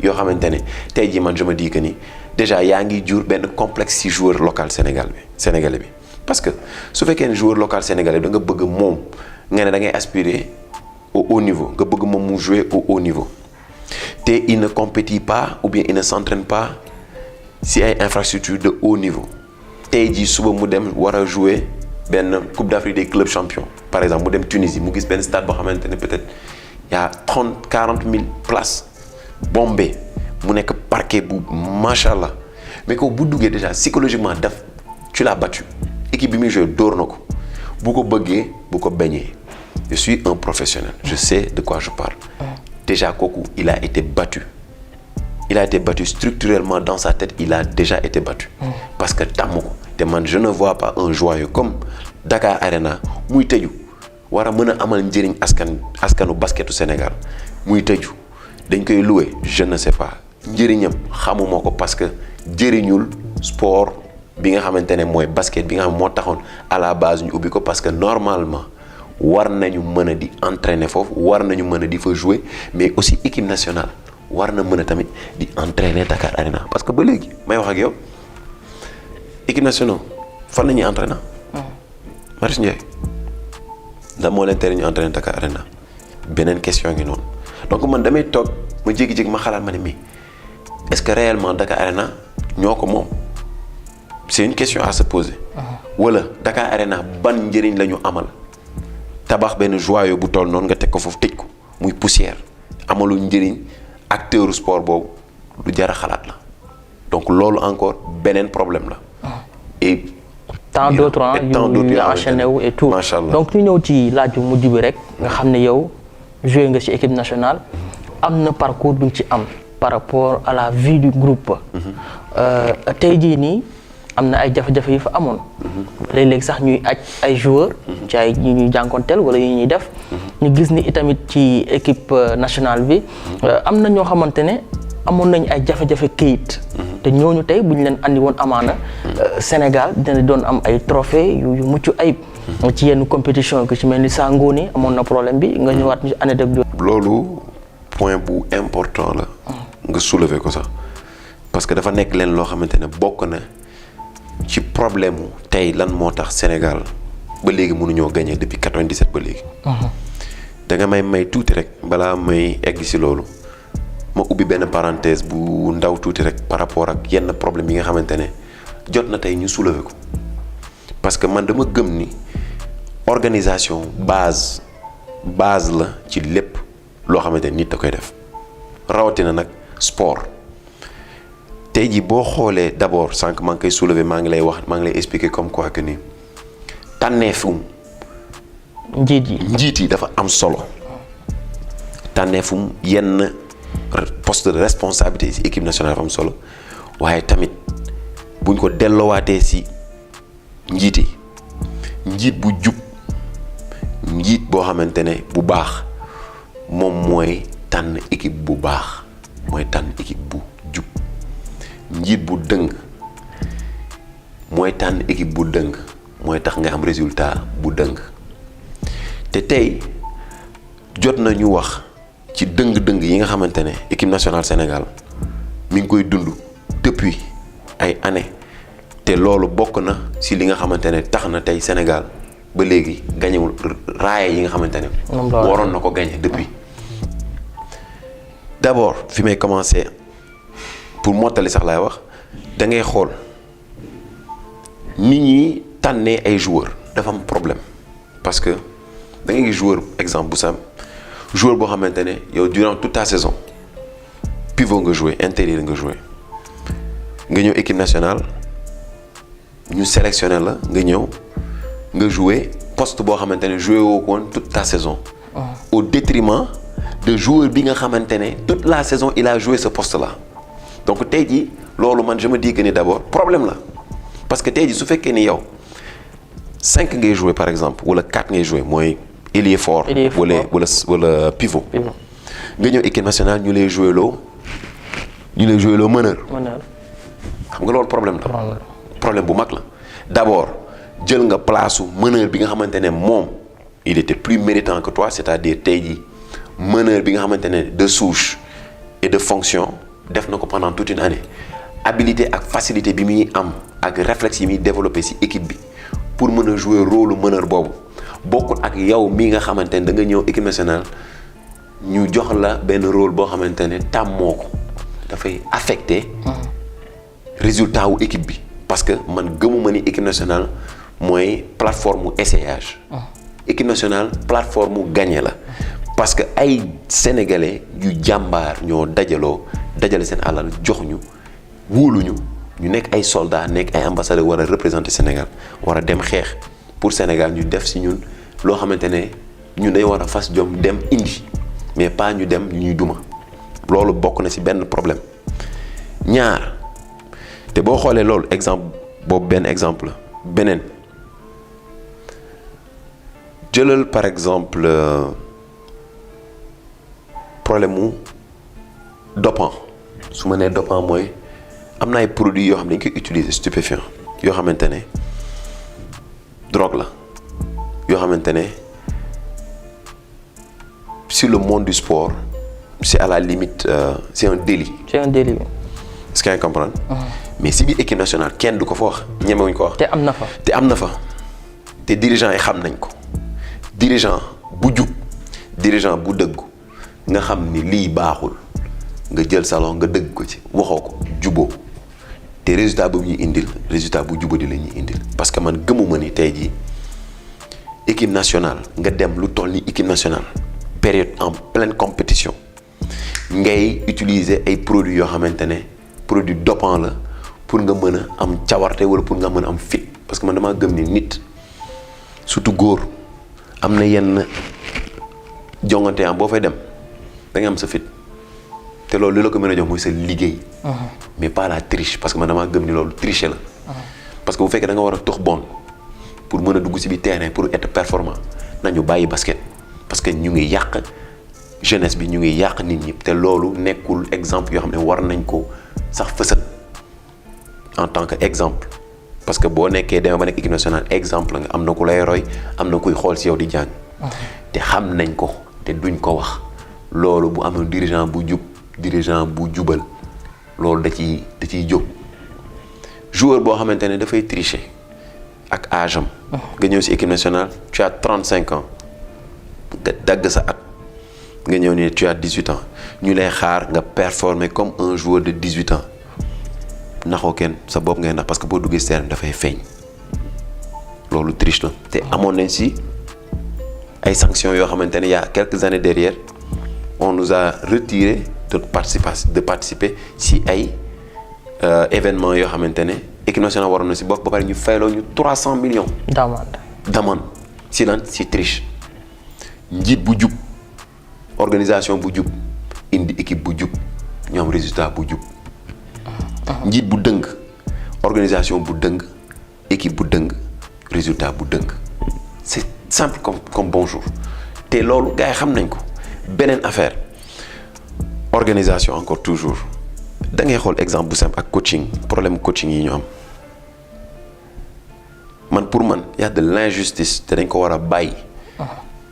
yoo xamante ne tey jii man je me dis que ni déjà yaa ngi jur benn complexe ci joueur local sénégalais bi parce que su fekkee ne joueur local sénégalais da nga bëgg moom nga ne da ngay aspirer au haut niveau nga bëgg moom mu jouer au haut niveau te il ne compétit pas ou bien il ne s'entraîne pas. si ay infrastructures de haut niveau tey jii suba mu dem war a jouer benn Coupe d'Afrique des clubs champions par exemple mu dem Tunisie mu gis benn stade boo xamante ne peut-être y a 40 000 places bombé mu nekk parquet bu macha allah mais que bu duggee déjà psychologiquement tu l'as battu équipe bi muy joué dóor na ko bu ko bëggee bu ko bañee je suis un professionnel je sais de quoi je parle déjà kooku il a été battu structurellement dans sa tête il a déjà été battu parce que tàmm ko te man je ne vois pas un joyau comme Dakar Arena muy tëju war a mën a amal njëriñ askanu basketu Sénégal muy tëju dañ koy louer je ne sais pas njëriñam xamuma ko parce que jëriñul sport bi nga xamante ne mooy basket bi nga xam moo taxoon à la base ñu ubbi ko parce que normalement war nañu mën a di entraîner foofu war nañu mën a di fa jouer mais aussi équipe nationale war na mën a tamit di entraîner Dakar Arena parce que ba léegi may wax ak yow équipe nationale fan la ñuy entraîner. Marius Ndiaye ndax moo leen tere ñu entraîner Dakar Arena beneen question ngi noonu donc man damay toog ma jékki-jékki ma xalaat ma ne mais est-ce que réellement Dakar Arena ñoo ko moom c'est une question à se poser. wala Dakar Arena ban njëriñ la ñu amal tabax benn joyau bu toll noonu nga teg ko foofu tëj ko muy poussière amalu njëriñ acteur sport boobu lu jar a xalaat la donc loolu encore beneen problème la. et tant d'autres yu enchaîné wu et tout. Macha Allah. donc ñu ñëw ci laaj bu mujj bi rek nga xam ne yow joué nga ci équipe nationale am na parcours bu ñu ci am par rapport à la vie du groupe. tey jii nii am na ay jafe-jafe yu fa amoon. léeg-léeg sax ñuy aj ay joueurs. ci ay yi ñuy jànkonteel wala yi ñuy def. ñu gis ni itamit ci équipe nationale bi. am na ñoo xamante ne amoon nañu ay jafe-jafe këyit. te ñooñu tey bu ñu leen andi woon amaana. Sénégal dina doon am ay trophée yu mucc ayib. ci yenn compétition yi ci mel ni Sangoni amoon na problème bi nga ñëwaat ñu anecdote. loolu point bu important la. nga soulever ko sax parce que dafa nekk leen loo xamante ne bokk na ci problème mu tey lan moo tax Sénégal ba léegi mënuñoo gagné depuis 97 ba léegi. da nga may tuuti rek balaa may egg si loolu ma ubbi benn parenthèse bu ndaw tuuti rek par rapport ak yenn problème yi nga xamante ne jot na tey ñu soulever ko parce que man dama gëm ni organisation base la ci lépp loo xamante ne nit da koy def rawatina nag sport tey jii boo xoolee d'abord sànq maa ngi koy soulever maa ngi lay expliquer comme quoi que ni tànneefum njiit yi dafa am solo tànneefum yenn poste de responsabilité ci équipe nationale dafa am solo waaye tamit buñ ko delloowaatee ci njiit yi njiit bu jub njiit boo xamante ne bu baax moom mooy tànn équipe bu baax mooy tànn équipe bu jub njiit bu dëng mooy tànn équipe bu dëng mooy tax nga am résultat bu dëng te tey jot na ñu wax ci dëng-dëng yi nga xamante ne équipe nationale Sénégal mi ngi koy dund depuis ay années te loolu bokk na ci li nga xamante ne tax na tey Sénégal ba léegi gañewul raaya yi nga xamante ne waroon na ko gañe depuis d'abord fi may commencer pour mottali sax laay wax da ngay xool nit ñi tànnee ay joueurs dafa am problème parce que da ngay gis joueur exemple bu sam joueur boo xamante ne yow durant toute ta saison pivot nga joué intérieur nga joué nga ñëw équipe nationale ñu sélectionné la nga ñëw nga joué poste boo xamante ne joué woo ko woon toute ta saison. Au détriment de joueur bi nga xamante ne toute la saison il a joué ce poste là donc tey jii loolu man je me dis que ni d'abord problème la parce que tey jii su fekkee ni yow 5 ngay joué par exemple wala 4 ngay joué mooy ailier fort wala pivot. nga ñëw équipe nationale ñu lay joué loo meneur. xam nga loolu problème la. problème bu mag la d'abord jël nga place su meneur bi nga xamante ne moom il était plus méritant que toi c'est-à-dire tey jii meneur bi nga xamante ne de souche et de fonction def na ko pendant toute une année habilité ak facilité bi muy am ak réflexe yi muy développé ci équipe bi pour mën a jouer rôle meneur boobu bokkul ak yow mii nga xamante ne da nga ñëw équipe nationale ñu jox la benn rôle boo xamante ne tàmmoo ko dafay affecté résultat wu équipe bi parce que man gëmuma ni équipe nationale mooy plateforme mu essayage. équipe nationale plateforme mu gagné la parce que ay sénégalais yu jàmbaar ñoo dajale seen alal jox ñu wóoluñu ñu nekk ay soldats nekk ay ambassadeurs war a représenter Sénégal war a dem xeex pour Sénégal ñu def ci ñun loo xamante ne ñun day war a fas jom dem indi mais pas ñu dem ñuy duma loolu bokk na ci benn problème ñaar te boo xoolee loolu exemple boobu benn exemple beneen jëlal par exemple problème mu dopant su ma nee dopant mooy am na ay produits yoo xam ne dañ koy utiliser stupéfiant yoo xamante ne drogue la yoo xamante ne sur le monde du sport c'est à la limite c'est un délit. est-ce que yaa ngi comprendre. mais si biir équipe nationale kenn du ko fa wax ñemewuñ ko wax. te am na fa. te dirigeant yi xam nañ ko dirigeant bu jub dirigeant bu dëggu nga xam ni lii baaxul nga jël salon nga dëgg ko ci waxoo ko juboo te résultat bu ñuy indil résultat bu jubadi la ñuy indil parce que man gëmuma ni tey jii équipe nationale nga dem lu toll ni équipe nationale période en pleine compétition ngay utiliser ay produits yoo xamante ne produit dopant la pour nga mën a am cawarte wala pour nga mën a am fit parce que man damaa gëm ni nit surtout góor am na yenn jongante am boo fay dem da nga am sa fit te loolu li la ko mën a jox mooy sa liggéey. mais pas la triche parce que man damaa gëm ni loolu tricher la. parce que bu fekkee da nga war a tox bon pour mën a dugg ci biir terrain pour être performant nañu bàyyi basket parce que ñu ngi yàq jeunesse bi ñu ngi yàq nit ñi te loolu nekkul exemple yoo xam ne war nañ ko sax fësal en tant que exemple parce que boo nekkee demee ba nekk équipe nationale exemple nga am na ku lay roy am na kuy xool ci yow di jàng. te xam nañ ko te duñ ko wax loolu bu amoon dirigeant bu jub dirigeant bu jubal loolu da ciy jóg joueur boo xamante ne dafay tricher ak âge am. nga ñëw ci équipe nationale tu as 35 ans nga dagg sa at nga ñëw ne tu as 18 ans ñu lay xaar nga performer comme un joueur de 18 ans naxoo kenn sa bopp ngay nax parce que boo duggee ci terrain dafay feeñ loolu triche la te amoon nañ ci ay sanctions yoo xamante ne y a quelques années derrière on nous a retiré de participer ci ay événements yoo xamante ne équipe nationale waroon na ci bokk ba pare ñu fayloo ñu 300 millions. d'amende ci lan ci triche njiit bu jub organisation bu jub indi équipe bu jub ñu am résultat bu jub. njiit bu dëng organisation bu dëng équipe bu dëng résultat bu dëng c'est simple comme bonjour te loolu gars yi xam nañ ko beneen affaire organisation encore toujours da ngay xool exemple bu simple ak coaching problème coaching yi ñu am man pour man y a de l'injustice te dañ ko war a bàyyi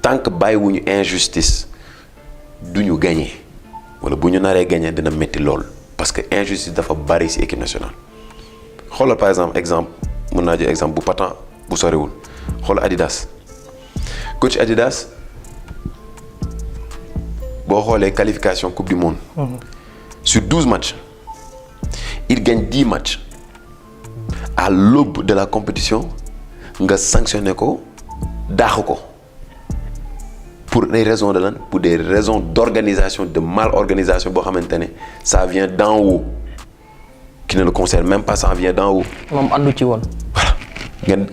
tant que bàyyiwuñu injustice du ñu gagner wala bu ñu naree gagner dina métti lool parce que injustice dafa bari ci équipe nationale xoolal par exemple mën naa jël exemple bu patent bu sorewul xoolal Adidas coach Adidas boo xoolee qualification coupe du monde. sur 12 matchs il gagne 10 matchs à l'aube de la compétition nga sanctionné ko daax ko pour des raisons de lan pour des raisons d'organisation de mal-organisation boo xamante ne ça vient d'en haut qui ne le concerne même pas ça vient d'en haut. moom àndu ci woon. voilà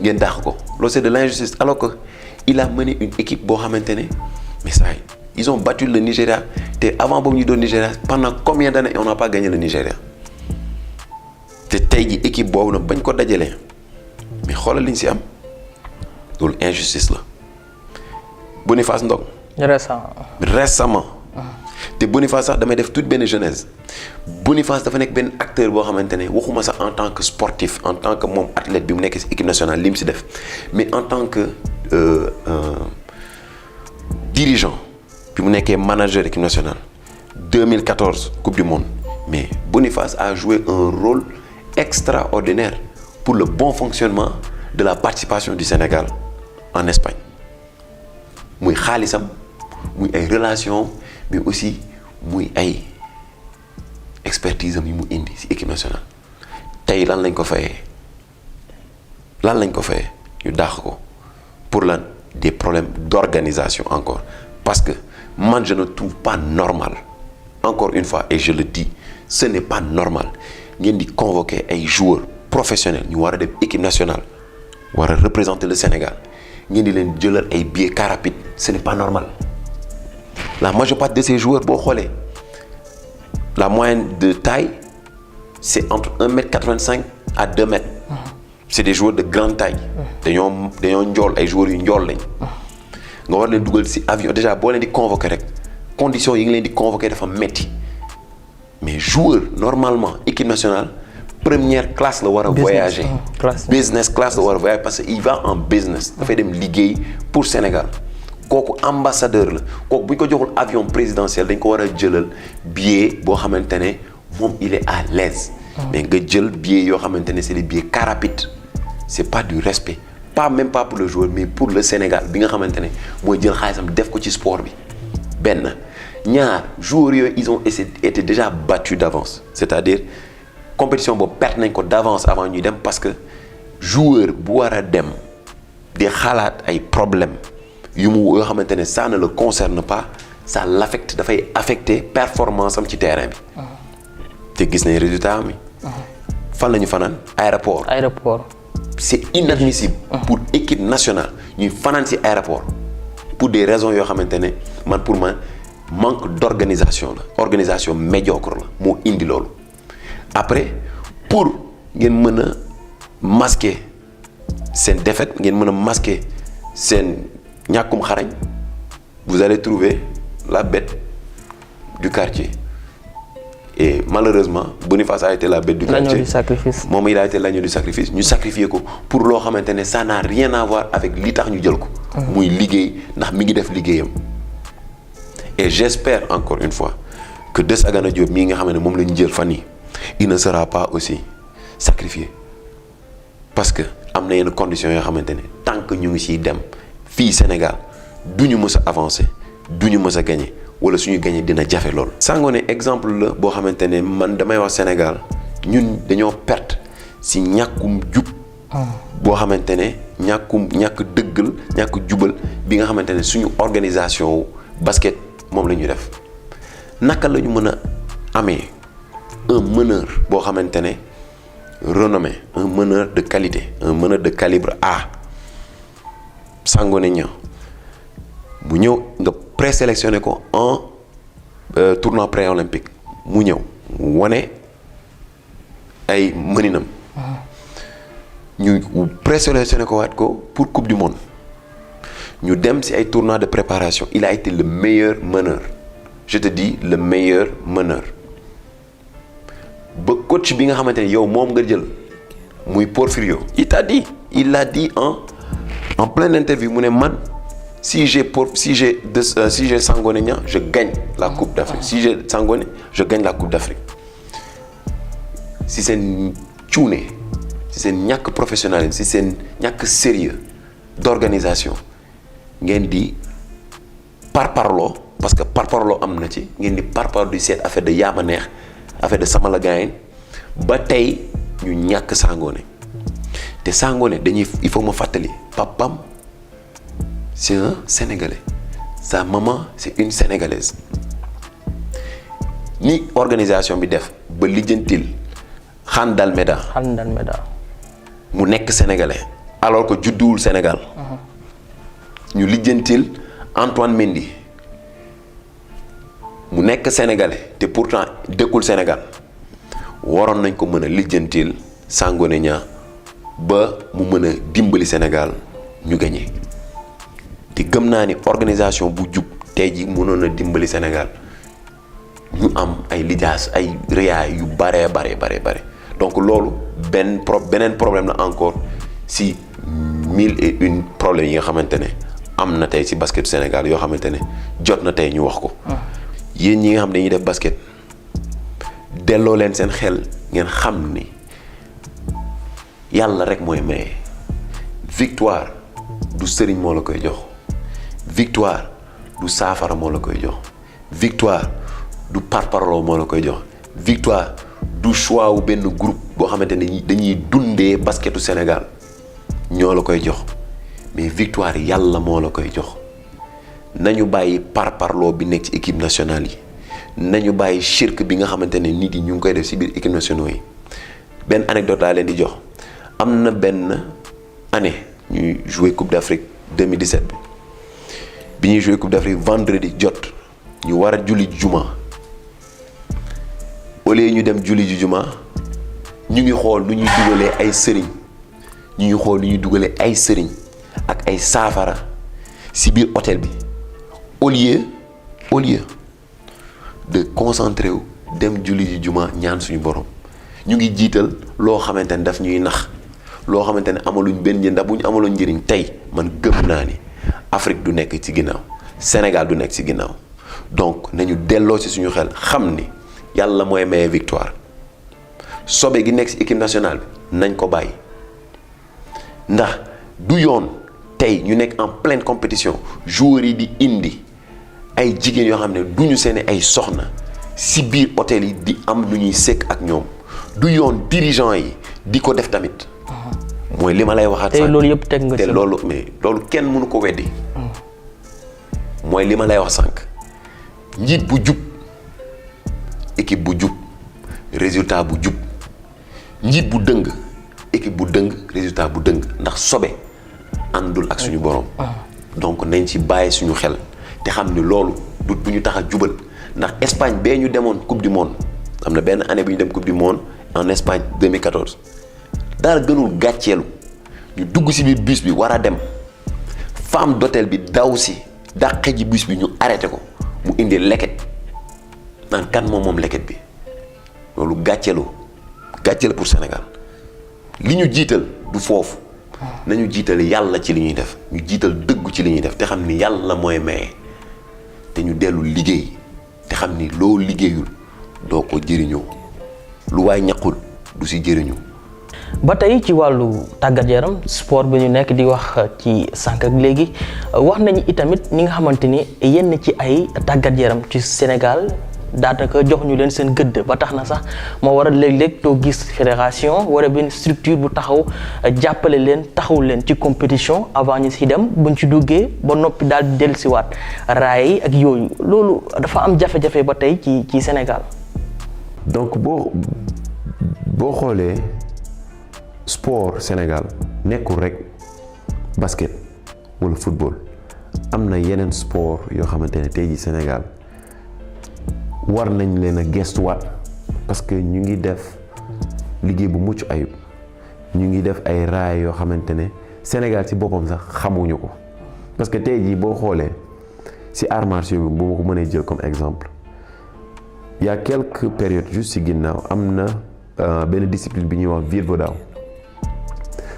ngeen daax ko loolu c'est de l'injustice alors que il a mené une équipe boo xamante ne mais ça ils ont battu le Nigeria te avant boobu ñu doon Nigeria pendant combien d'années on n'a pas gagné le Nigeria te tey ji équipe boobu nag bañ ko dajalee mais xoolal liñ ci am loolu injustice la. Boniface Ndong. récemment. te Boniface sax damay def toute benn genèse Boniface dafa nekk benn acteur boo xamante ne waxuma sax en tant que sportif en tant que moom athlète bi mu nekk ci équipe nationale li mu ci def mais en tant que dirigeant bi mu nekkee manager équipe nationale 2014 coupe du monde mais Boniface a joué un rôle extraordinaire pour le bon fonctionnement de la participation du Sénégal en Espagne. muy xaalisam muy ay relations mais aussi muy ay expertise am yi mu indi ci équipe nationale tey lan lañ ko fayee ñu dàq ko pour lan des problèmes d'organisation encore parce que man je ne trouve pas normal encore une fois et je le dis ce n'est pas normal ngeen di convoquer ay joueurs professionnels ñu war a dem équipe nationale war a représenter le Sénégal ngeen di leen jëlal ay billets car rapide ce n'est pas normal la majeure partie de ces joueurs boo xoolee la moyenne de taille c'est entre 1m85 à 2 mètres c'est des joueurs de grande taille dañoo njool ay joueurs yu njool lañ nga war leen dugal ci avion déjà boo leen di convoquer rek conditions yi nga leen di convoquer dafa metti mais joueur normalement équipe nationale première classe la war a voyager business class la war a voyager parce que il va en business dafay dem liggéey pour Sénégal kooku ambassadeur la kooku bu ñu ko joxul avion présidentiel dañ ko war a jëlal billet boo xamante ne moom il est à l'aise mais nga jël billets yoo xamante ne c'est des billets car rapide c'est pas du respect même pas pour le joueur mais pour le Sénégal bi nga xamante ne mooy jël xaalisam def ko ci sport bi benn ñaar joueurs yooyu ils ont été déjà battus d'avance c'est-à-dire compétition boobu perte nañ ko d'avance avant ñuy dem parce que joueur bu war a dem di xalaat ay problèmes yoo xamante ne ça ne le concerne pas ça l'affecte dafay affecter performance am ci terrain bi te gis nañ résultat am fan la ñu fanaan aéroport c'est inadmissible pour équipe nationale ñuy fanaan ci aéroport pour des raisons yoo xamante ne pour man manque d'organisation la organisation médiocre la moo indi loolu après pour ngeen mën a masquer seen défaite ngeen mën a masquer seen ñàkkum xarañ vous allez trouver la bête du quartier et malheureusement Boniface a été la bête du quartier. L'agneau du sacrifice. moom il a été l'agneau du sacrifice ñu sacrifier ko pour loo xamante ne ça n'a rien à voir avec li tax ñu jël ko. muy liggéey ndax mi ngi def liggéeyam. et j'espère encore une fois que Dessa Gana Diop mii nga xam ne moom la ñu jël fan yii il ne sera pas aussi sacrifié parce que am na yenn conditions yoo xamante ne tant que ñu ngi siy dem fii Sénégal du ñu mës a avancer du ñu mës a gagner wala suñu gagner dina jafe lool. Sangoné exemple la boo xamante ne man damay wax Sénégal ñun dañoo perte si ñàkkum jub. boo xamante ne ñàkk dëggal ñàkk jubal bi nga xamante ne suñu organisation wu basket moom la ñuy def naka la ñu mën a amee un meneur boo xamante ne renommé un meneur de qualité un meneur de calibre A Sangoné Niang mu ñëw nga présélectionné ko en tournoi pré-olympique mu ñëw wane ay mëninam ñu présélectionné ko waat ko pour coupe du monde ñu dem ci ay tournois de préparation il a été le meilleur meneur je te dis le meilleur meneur ba coach bi nga xamante ne yow moom nga jël muy Porfirio il l'a dit en pleine interview mu ne man si j'ai Sangoné Niang je gagne la coupe d'Afrique si j'ai Sangoné je gagne la coupe d'Afrique si seen cuune si seen ñàkk professionnalisme si seen ñàkk sérieux d'organisation ngeen di parparloo parce que parparloo am na ci ngeen di parparloo di seet affaire de yaama neex affaire de sama la gaayen ba tey ñu ñàkk Sangoné te Sangoné il faut ma fàttali papam c'est un Sénégalais sa maman c'est une Sénégalaise ni organisation bi def ba lijjantil Khan Dalméda mu nekk Sénégalais alors que judduwul Sénégal ñu lijjantil Antoine Mendy mu nekk Sénégalais te pourtant dëkkul Sénégal waroon nañ ko mën a lijjantil Sangoné Niang ba mu mën a dimbali Sénégal ñu gagné te gëm naa ni organisation bu jub tey ji mënoon a dimbali Sénégal ñu am ay lijaas ay réyaay yu bare donc loolu beneen problème la encore si 1001 problèmes yi nga xamante ne am na tey si basket Sénégal yoo xamante ne jot na tey ñu wax ko. yéen ñi nga xam dañuy def basket delloo leen seen xel ngeen xam ni yàlla rek mooy maye victoire du sëriñ moo la koy jox victoire du saafara moo la koy jox victoire du parparloo moo la koy jox victoire du choix wu benn groupe boo xamante ne dañuy dundee basketu Sénégal ñoo la koy jox mais victoire yàlla moo la koy jox nañu bàyyi parparloo bi nekk ci équipe nationale yi nañu bàyyi shirk bi nga xamante ne nit yi ñu ngi koy def ci biir équipe nationale yi benn anecdote laa leen di jox am na benn année ñuy jouer Coupe d'Afrique 2017 bi ñuy jouer Coupe d'Afrique vendredi jot ñu war a julli juma au lieu ñu dem julli ji juma ñu ngi xool nu ñuy dugalee ay sëriñ ak ay saafara ci biir hôtel bi au lieu de concentrer wu dem julli ji juma ñaan suñu borom ñu ngi jiital loo xamante ne daf ñuy nax loo xamante ne amaluñ benn njëriñ ndax bu ñu amaloon njëriñ tey man gëm naa ni Afrique du nekk ci ginnaaw Sénégal du nekk ci ginnaaw donc nañu delloo ci suñu xel xam ni yàlla mooy maye victoire sobe gi nekk ci équipe nationale bi nañ ko bàyyi ndax du yoon tey ñu nekk en pleine compétition joueurs yi di indi ay jigéen yoo xam ne du ñu seeni ay soxna ci biir hôtel yi di am lu ñuy sekk ak ñoom du yoon dirigeant yi di ko def tamit. mooy li ma lay waxaat. te loolu yëpp teg nga te loolu mais loolu kenn mënu ko weddi. mooy li ma lay wax sànq njiit bu jub équipe bu jub résultat bu jub njiit bu dëng équipe bu dëng résultat bu dëng ndax sobe àndul ak suñu borom. donc nañ ci bàyyi suñu xel te xam ni loolu du bu ñu tax a jubal ndax Espagne bee ñu demoon coupe du monde am na benn année bu ñu dem coupe du monde en Espagne 2014 dara gënul gàcceelu ñu dugg ci biir bus bi war a dem femme d'hôtel bi daw si dàqe ji bus bi ñu arrêté ko mu indi leket naan kan moom leket bi loolu gàcceelu pour Sénégal li ñu jiital du foofu nañu jiital yàlla ci li ñuy def ñu jiital dëggu ci li ñuy def te xam ni yàlla mooy maye te ñu dellu liggéey te xam ni loo liggéeyul doo ko jëriñoo lu waay ñaqul du ci jëriñu. ba tey ci wàllu tàggat yaram sport bi ñu nekk di wax ci sànq ak léegi wax nañu itamit ñi nga xamante ni yenn ci ay tàggat yaram ci Sénégal daanaka jox ñu leen seen gëdd ba tax na sax moo waral léeg-léeg doo gis fédération wala benn structure bu taxaw jàppale leen taxaw leen ci compétition avant ñu si dem buñ ci duggee ba noppi daal di dellusiwaat raay yi ak yooyu loolu dafa am jafe-jafe ba tey ci Sénégal. donc boo xoolee. sport Sénégal nekkul rek basket wala football am na yeneen sport yoo xamante ne tey jii Sénégal war nañ leen a gestuwaat parce que ñu ngi def liggéey bu mucc ayib ñu ngi def ay raay yoo xamante ne Sénégal ci boppam sax xamuñu ko parce que tey jii boo xoolee ci arts martiaux bi bu ma ko mënee jël comme exemple il y a quelques périodes juste ci ginnaaw am na benn discipline bi ñuy wax Vieux-Vodao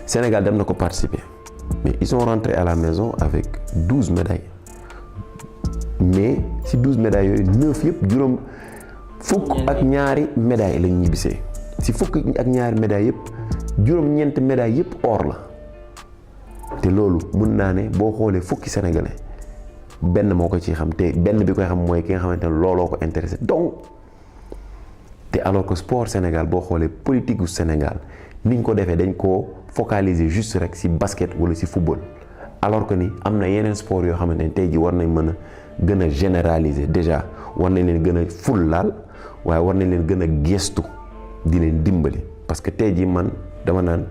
Sénégal dem na ko participer mais ils sont rentrés à la maison avec 12 médailles mais ci 12 médailles yooyu 9 yëpp juróom fukk ak ñaari médailles lañ ñibbisee ci fukk ak ñaari médailles yëpp juróom-ñeenti médailles yëpp or la te loolu mun naa ne boo xoolee fukki sénégalais benn moo ko ci xam te benn bi koy xam mooy ki nga xamante ne looloo ko intéressé donc te alors que sport Sénégal boo xoolee politique gu Sénégal niñ ko defee dañ koo focaliser juste rek ci basket wala ci football alors que ni am na yeneen sport yoo xamante ne tey ji war nañ mën a gën a généraliser déjà war nañ leen gën a fullaal waaye war nañ leen gën a gestu di leen dimbali parce que tey ji man dama naan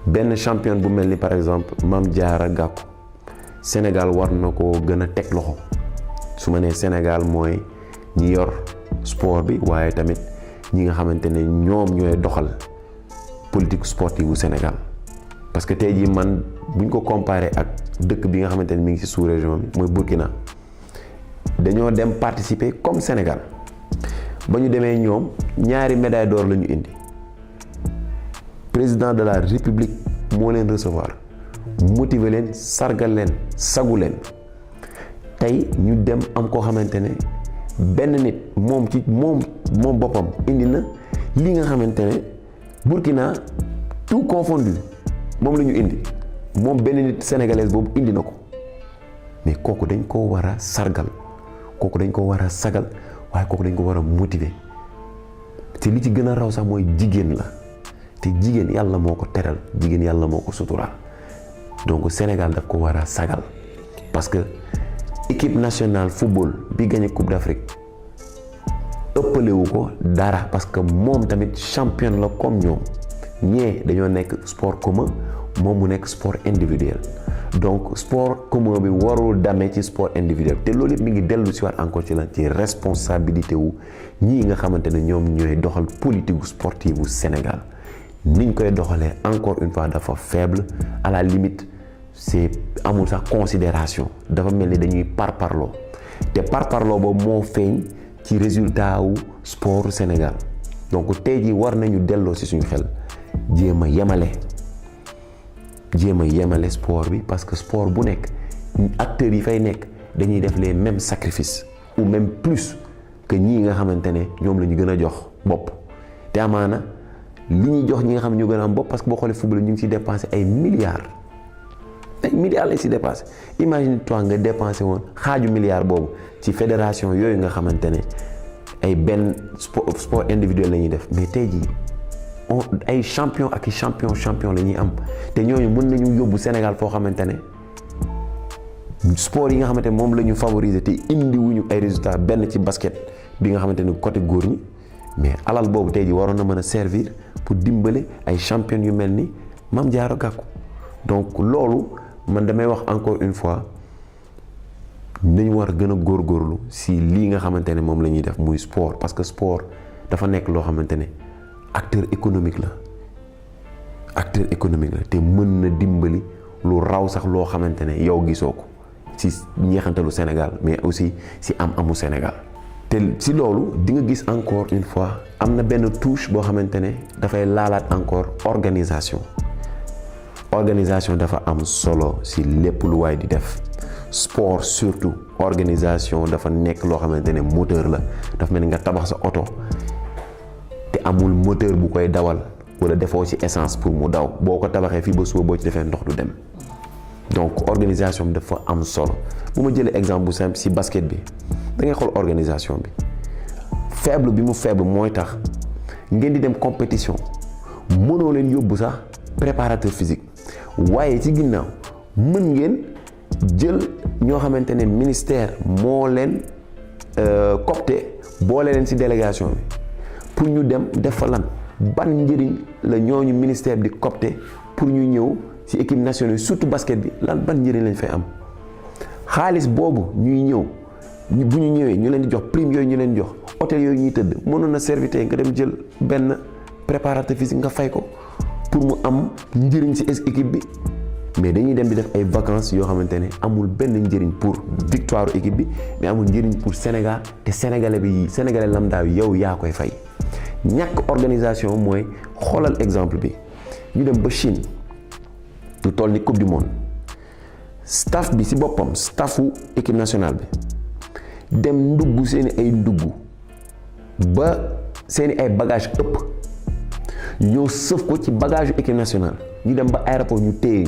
benn champion bu mel ni par exemple Mame Diarra Gackou Sénégal war na ko gën a teg loxo su ma nee Sénégal mooy ñi yor sport bi waaye tamit ñi nga xamante ne ñoom ñooy doxal politique sportive bu Sénégal parce que tey jii man buñ ko comparé ak dëkk bi nga xamante ne mi ngi ci sous-région bi mooy Burkina dañoo dem participer comme Sénégal ba ñu demee ñoom ñaari médaille d'or la ñu indi président de la République moo leen recevoir motiver leen sargal leen sagu leen tey ñu dem am koo xamante ne benn nit moom boppam indi na li nga xamante ne Burkina tout confondu moom la ñu indi moom benn nit sénégalaise boobu indi na ko mais kooku dañ ko war a sargal kooku dañ ko war a sagal waaye kooku dañ ko war a motiver te li ci gën a raw sax mooy jigéen la te jigéen yàlla moo ko teral jigéen yàlla moo ko suturaal donc Sénégal daf ko war a sagal parce que équipe nationale football bi gagné Coupe d'Afrique ëppalewu ko dara parce que moom tamit champion la comme ñoom ñee dañoo nekk sport commun moom mu nekk sport individuel donc sport commun bi warul damee ci sport individuel te loolu yëpp mi ngi dellu si waat encore ci la ci responsabilité wu ñii nga xamante ne ñoom ñooy doxal politique sportive bu Sénégal niñ koy doxalee encore une fois dafa faible à la limite c'est amul sax considération dafa mel ni dañuy parparloo te parparloo boobu moo feeñ ci résultat wu sport Sénégal donc tey jii war nañu delloo ci suñu xel jéem a yemale sport bi parce que sport bu nekk acteurs yi fay nekk dañuy def les mêmes sacrifices ou même plus que ñii nga xamante ne ñoom la ñu gën a jox bopp te amaana li ñuy jox ñi nga xam ne ñoo gën a am bopp parce que boo xoolee football ñu ngi ciy dépensé ay milliards lañ si dépensé. Imagine toi nga dépensé woon xaaju milliard boobu ci fédération yooyu nga xamante ne ay benn sport individuel la ñuy def mais tey jii ay champion ak i champion la ñuy am te ñooñu mën nañu yóbbu Sénégal foo xamante ne sport yi nga xamante ne moom la ñu favoriser te indi wuñu ay résultats benn ci basket bi nga xamante ne côté góor ñi mais alal boobu tey jii waroon na mën a servir pour dimbale ay champion yu mel ni Mame Diarra Gackou. Donc loolu man damay wax encore une fois nañu war a gën a góorgóorlu si lii nga xamante ne moom la ñuy def muy sport parce que sport dafa nekk loo xamante ne acteur économique la te mën na dimbali lu raw sax loo xamante ne yow gisoo ko si ñeexantalu Sénégal mais aussi si amu Sénégal. te si loolu di nga gis encore une fois am na benn touche boo xamante ne dafay laalaat encore organisation dafa am solo si lépp lu waay di def sport surtout organisation dafa nekk loo xamante ne moteur la dafa mel ni nga tabax sa oto te amul moteur bu koy dawal wala defoo ci essence pour mu daw boo ko tabaxee fii ba suba boo ci defee ndox du dem donc organisation bi dafa am solo bu ma jëlee exemple bu simple si basket bi da ngay xool organisation bi faible bi mu faible mooy tax ngeen di dem compétition mënoo leen yóbbu sax préparateur physique waaye ci ginnaaw mën ngeen jël ñoo xamante ne ministère moo leen copté boole leen ci délégation bi pour ñu dem def fa lan ban njëriñ la ñooñu ministère di copté pour ñu ñëw ci équipe nationale surtout basket bi lan ban njëriñ lañ fay am xaalis boobu ñuy ñëw bu ñu ñëwee ñu leen di jox prime yooyu ñu leen di jox hôtel yooyu ñuy tëdd mënoon na servir nga dem jël benn préparateur physique nga fay ko pour mu am njëriñ ci équipe bi mais dañuy dem di def ay vacances yoo xamante ne amul benn njëriñ pour victoire équipe bi mais amul njëriñ pour Sénégal te sénégalais lambda bi yow yaa koy fay ñàkk organisation mooy xoolal exemple bi ñu dem ba Chine lu toll ni coupe du monde staff bi ci boppam staffu équipe nationale bi dem ndugg seeni ay ndugg ba seeni ay bagage ëpp ñoo sëf ko ci bagage équipe nationale ñu dem ba aéroport ñu téye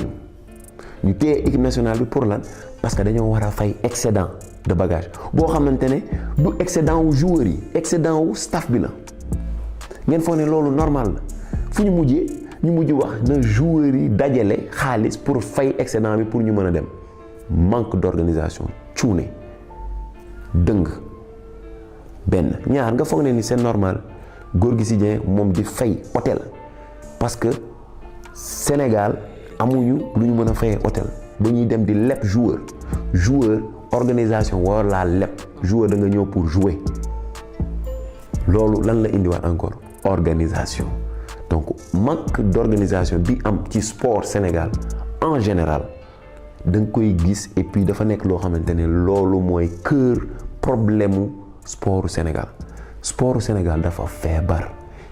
équipe nationale bi pour lan parce que dañoo war a fay excédent de bagage boo xamante ne du excédent wu joueurs yi excédent wu staff bi la ngeen foog ne loolu normal la fu ñu mujj wax na joueurs yi dajale xaalis pour fay excédent bi pour ñu mën a dem manque d'organisation cuune dëng benn ñaar nga foog ne ni c'est normal Gorgui Sy Dieng moom di fay hôtel parce que Sénégal amuñu lu ñu mën a fayee hôtel dañuy dem di leb joueur organisation war laa leb joueur da nga ñëw pour jouer loolu lan la indiwaat encore organisation donc manque d'organisation bi am ci sport Sénégal en général da nga koy gis et puis dafa nekk loo xamante ne loolu mooy cœur problème mu sportu Sénégal dafa feebar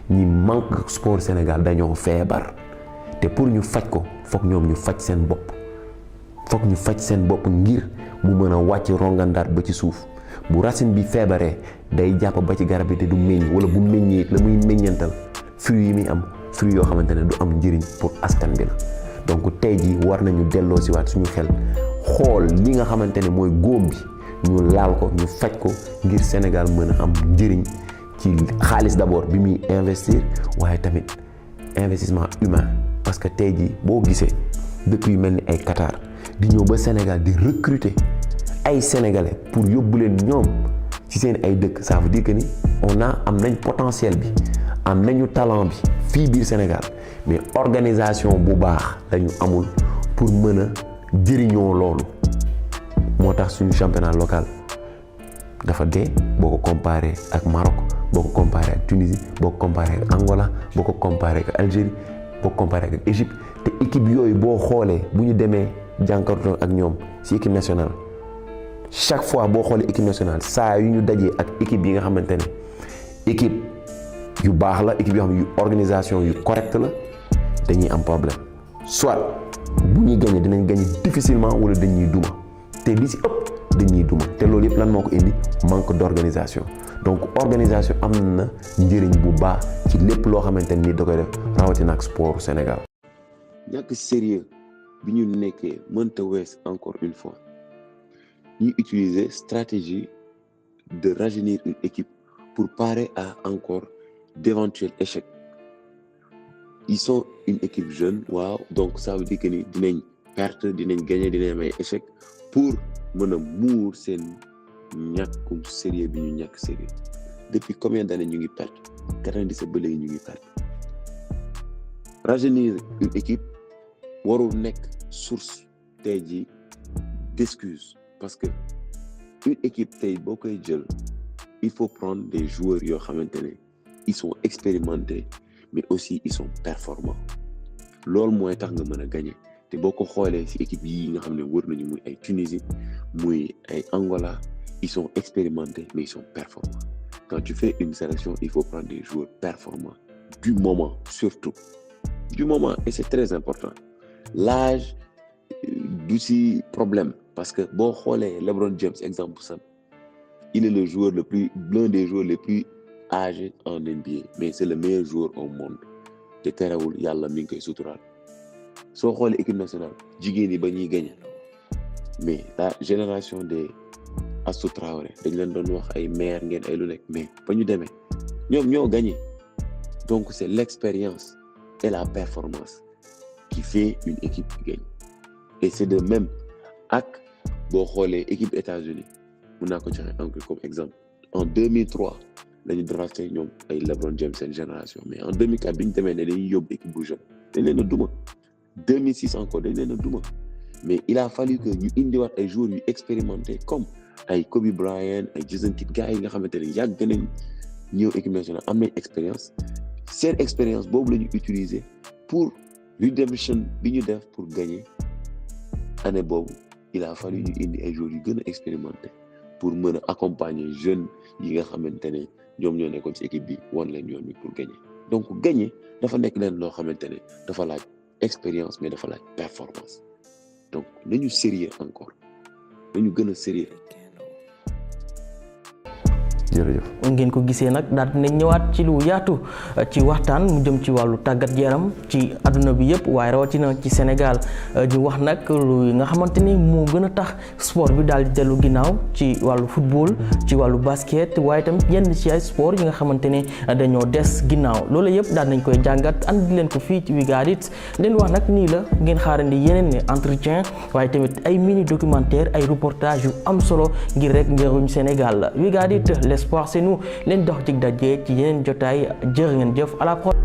ñi manque sport Sénégal dañoo feebar te pour ñu faj ko foog ñoom ñu faj seen bopp ngir mu mën a wàcc rongandaat ba ci suuf bu racine bi feebaree day jàpp ba ci garab bi te du meññ wala bu meññee la muy meññantal fruits yi muy am fruits yoo xamante ne du am njëriñ pour askan bi la donc tey jii war nañu delloo si waat suñu xel xool li nga xamante ne mooy góom bi ñu laal ko ñu faj ko ngir Sénégal mën a am njëriñ ci xaalis d'abord bi muy investir waaye tamit investissement humain parce que tey jii boo gisee dëkk yu mel ni ay Qatar di ñëw ba Sénégal di recruter ay Sénégalais pour yóbbu leen ñoom ci seen ay dëkk ça veut dire que ni am nañ potentiel bi am nañu talent bi fii biir Sénégal mais organisation bu baax lañu amul pour mën a jëriñoo loolu moo tax suñu championnat local dafa dee boo ko comparé ak Maroc boo ko comparé ak Tunisie boo ko comparé ak Angola boo ko comparé ak Algérie boo ko comparé ak Égypte te équipe yooyu boo xoolee bu ñu demee jànkartoo ak ñoom ci équipe nationale chaque fois boo xoolee équipe nationale saa yu ñu dajee ak équipe yi nga xamante ne équipe yu baax la équipe yoo xam ne yu organisation yu correct la dañuy am problème soit bu ñuy gagné dinañ gagné difficilement wala dañuy duma te li ci ëpp dañuy duma te loolu yëpp lan moo ko indi manque d'organisation donc organisation am na njëriñ bu baax ci lépp loo xamante ni da koy def rawatina ak sport Sénégal. ñàkk sérieux bi ñu nekkee mënta wees encore une fois ñuy utiliser stratégie de rajeunir une équipe pour parer à encore d'éventuels échecs. Ils sont une équipe jeune, waaw, donc ça veut dire que ni dinañ perte dinañ gagner dinañ am ay échec pour mën a muur seen ñàkkum sérieux bi ñu ñàkk sérieux. Depuis combien d'années ñu ngi perte 97 ba léegi ñu ngi perte. Rajeunir une équipe warul nekk source tey ji d'excuses parce que une équipe tey boo koy jël il faut prendre des joueurs yoo xamante ne ils sont expérimentés mais aussi ils sont performants loolu mooy tax nga mën a gagner te boo ko xoolee ci équipe yi nga xam ne wër nañu muy ay Tunisie muy ay Angola ils sont expérimentés mais ils sont performants. Quand tu fais une sélection il faut prendre des joueurs performants du moment surtout du moment et c'est très important. L'âge du ci problème parce que boo xoolee LeBron James exemple ça il est l'un des joueurs les plus âgés en NBA mais c'est le meilleur joueur au monde te terewul yàlla mi ngi koy suturaal soo xoolee équipe nationale jigéen ñi ba ñuy gagner mais la génération des Astou Traoré dañ leen doon wax ay maire ngeen ay lu nekk mais ba ñu demee ñoom ñoo gagné donc c'est l'expérience et la performance qui fait une équipe qui gagne et c'est de même ak boo xoolee équipe États-Unis mën naa ko joxe encore comme exemple en 2003 la ñu drafté ñoom ay LeBron James seen génération mais en 2004 bi ñu demee ne dañuy yóbbu équipe bu jeune dañ leen a duma 2006 encore dañ leen a duma mais il a fallu que ñu indiwaat ay joueurs yu expérimentés comme ay Kobe Bryant ay Jason Kidd gars yi nga xamante ne yàgg nañ ñëw équipe nationale am nañ expérience seen expérience boobu la ñu utiliser pour redemption bi ñu def pour gagner année boobu il a fallu ñu indi ay joueurs yu gën a expérimentés pour mën a accompagner jeunes yi nga xamante ne ñoom ñoo nekkoon ci équipe bi wan leen yoon bi pour gagner donc gagner dafa nekk leen loo xamante ne dafa laaj expérience mais dafa laaj performance donc nañu sérieux encore nañu gën a sérieux. jërëjëf. ngeen ko gisee nag daal dinañ ñëwaat ci lu yaatu ci waxtaan mu jëm ci wàllu tàggat yaram ci àdduna bi yëpp waaye rawatina ci Sénégal ñu wax nag lu nga xamante ni moo gën a tax sport bi daal di dellu ginnaaw ci wàllu football ci wàllu basket waaye tamit yenn ci ay sport yi nga xamante ne dañoo des ginnaaw loolu yëpp daal nañ koy jàngat andi leen ko fii ci We Got It leen wax nag nii la ngeen xaarandi yeneen entretien waaye tamit ay mini documentaire ay reportage yu am solo ngir rek njëriñ Sénégal la We Got It l'espoir c'est nous leen dox ci daje ci yeneen jotaay jërë ngeen jëf à la prochaine.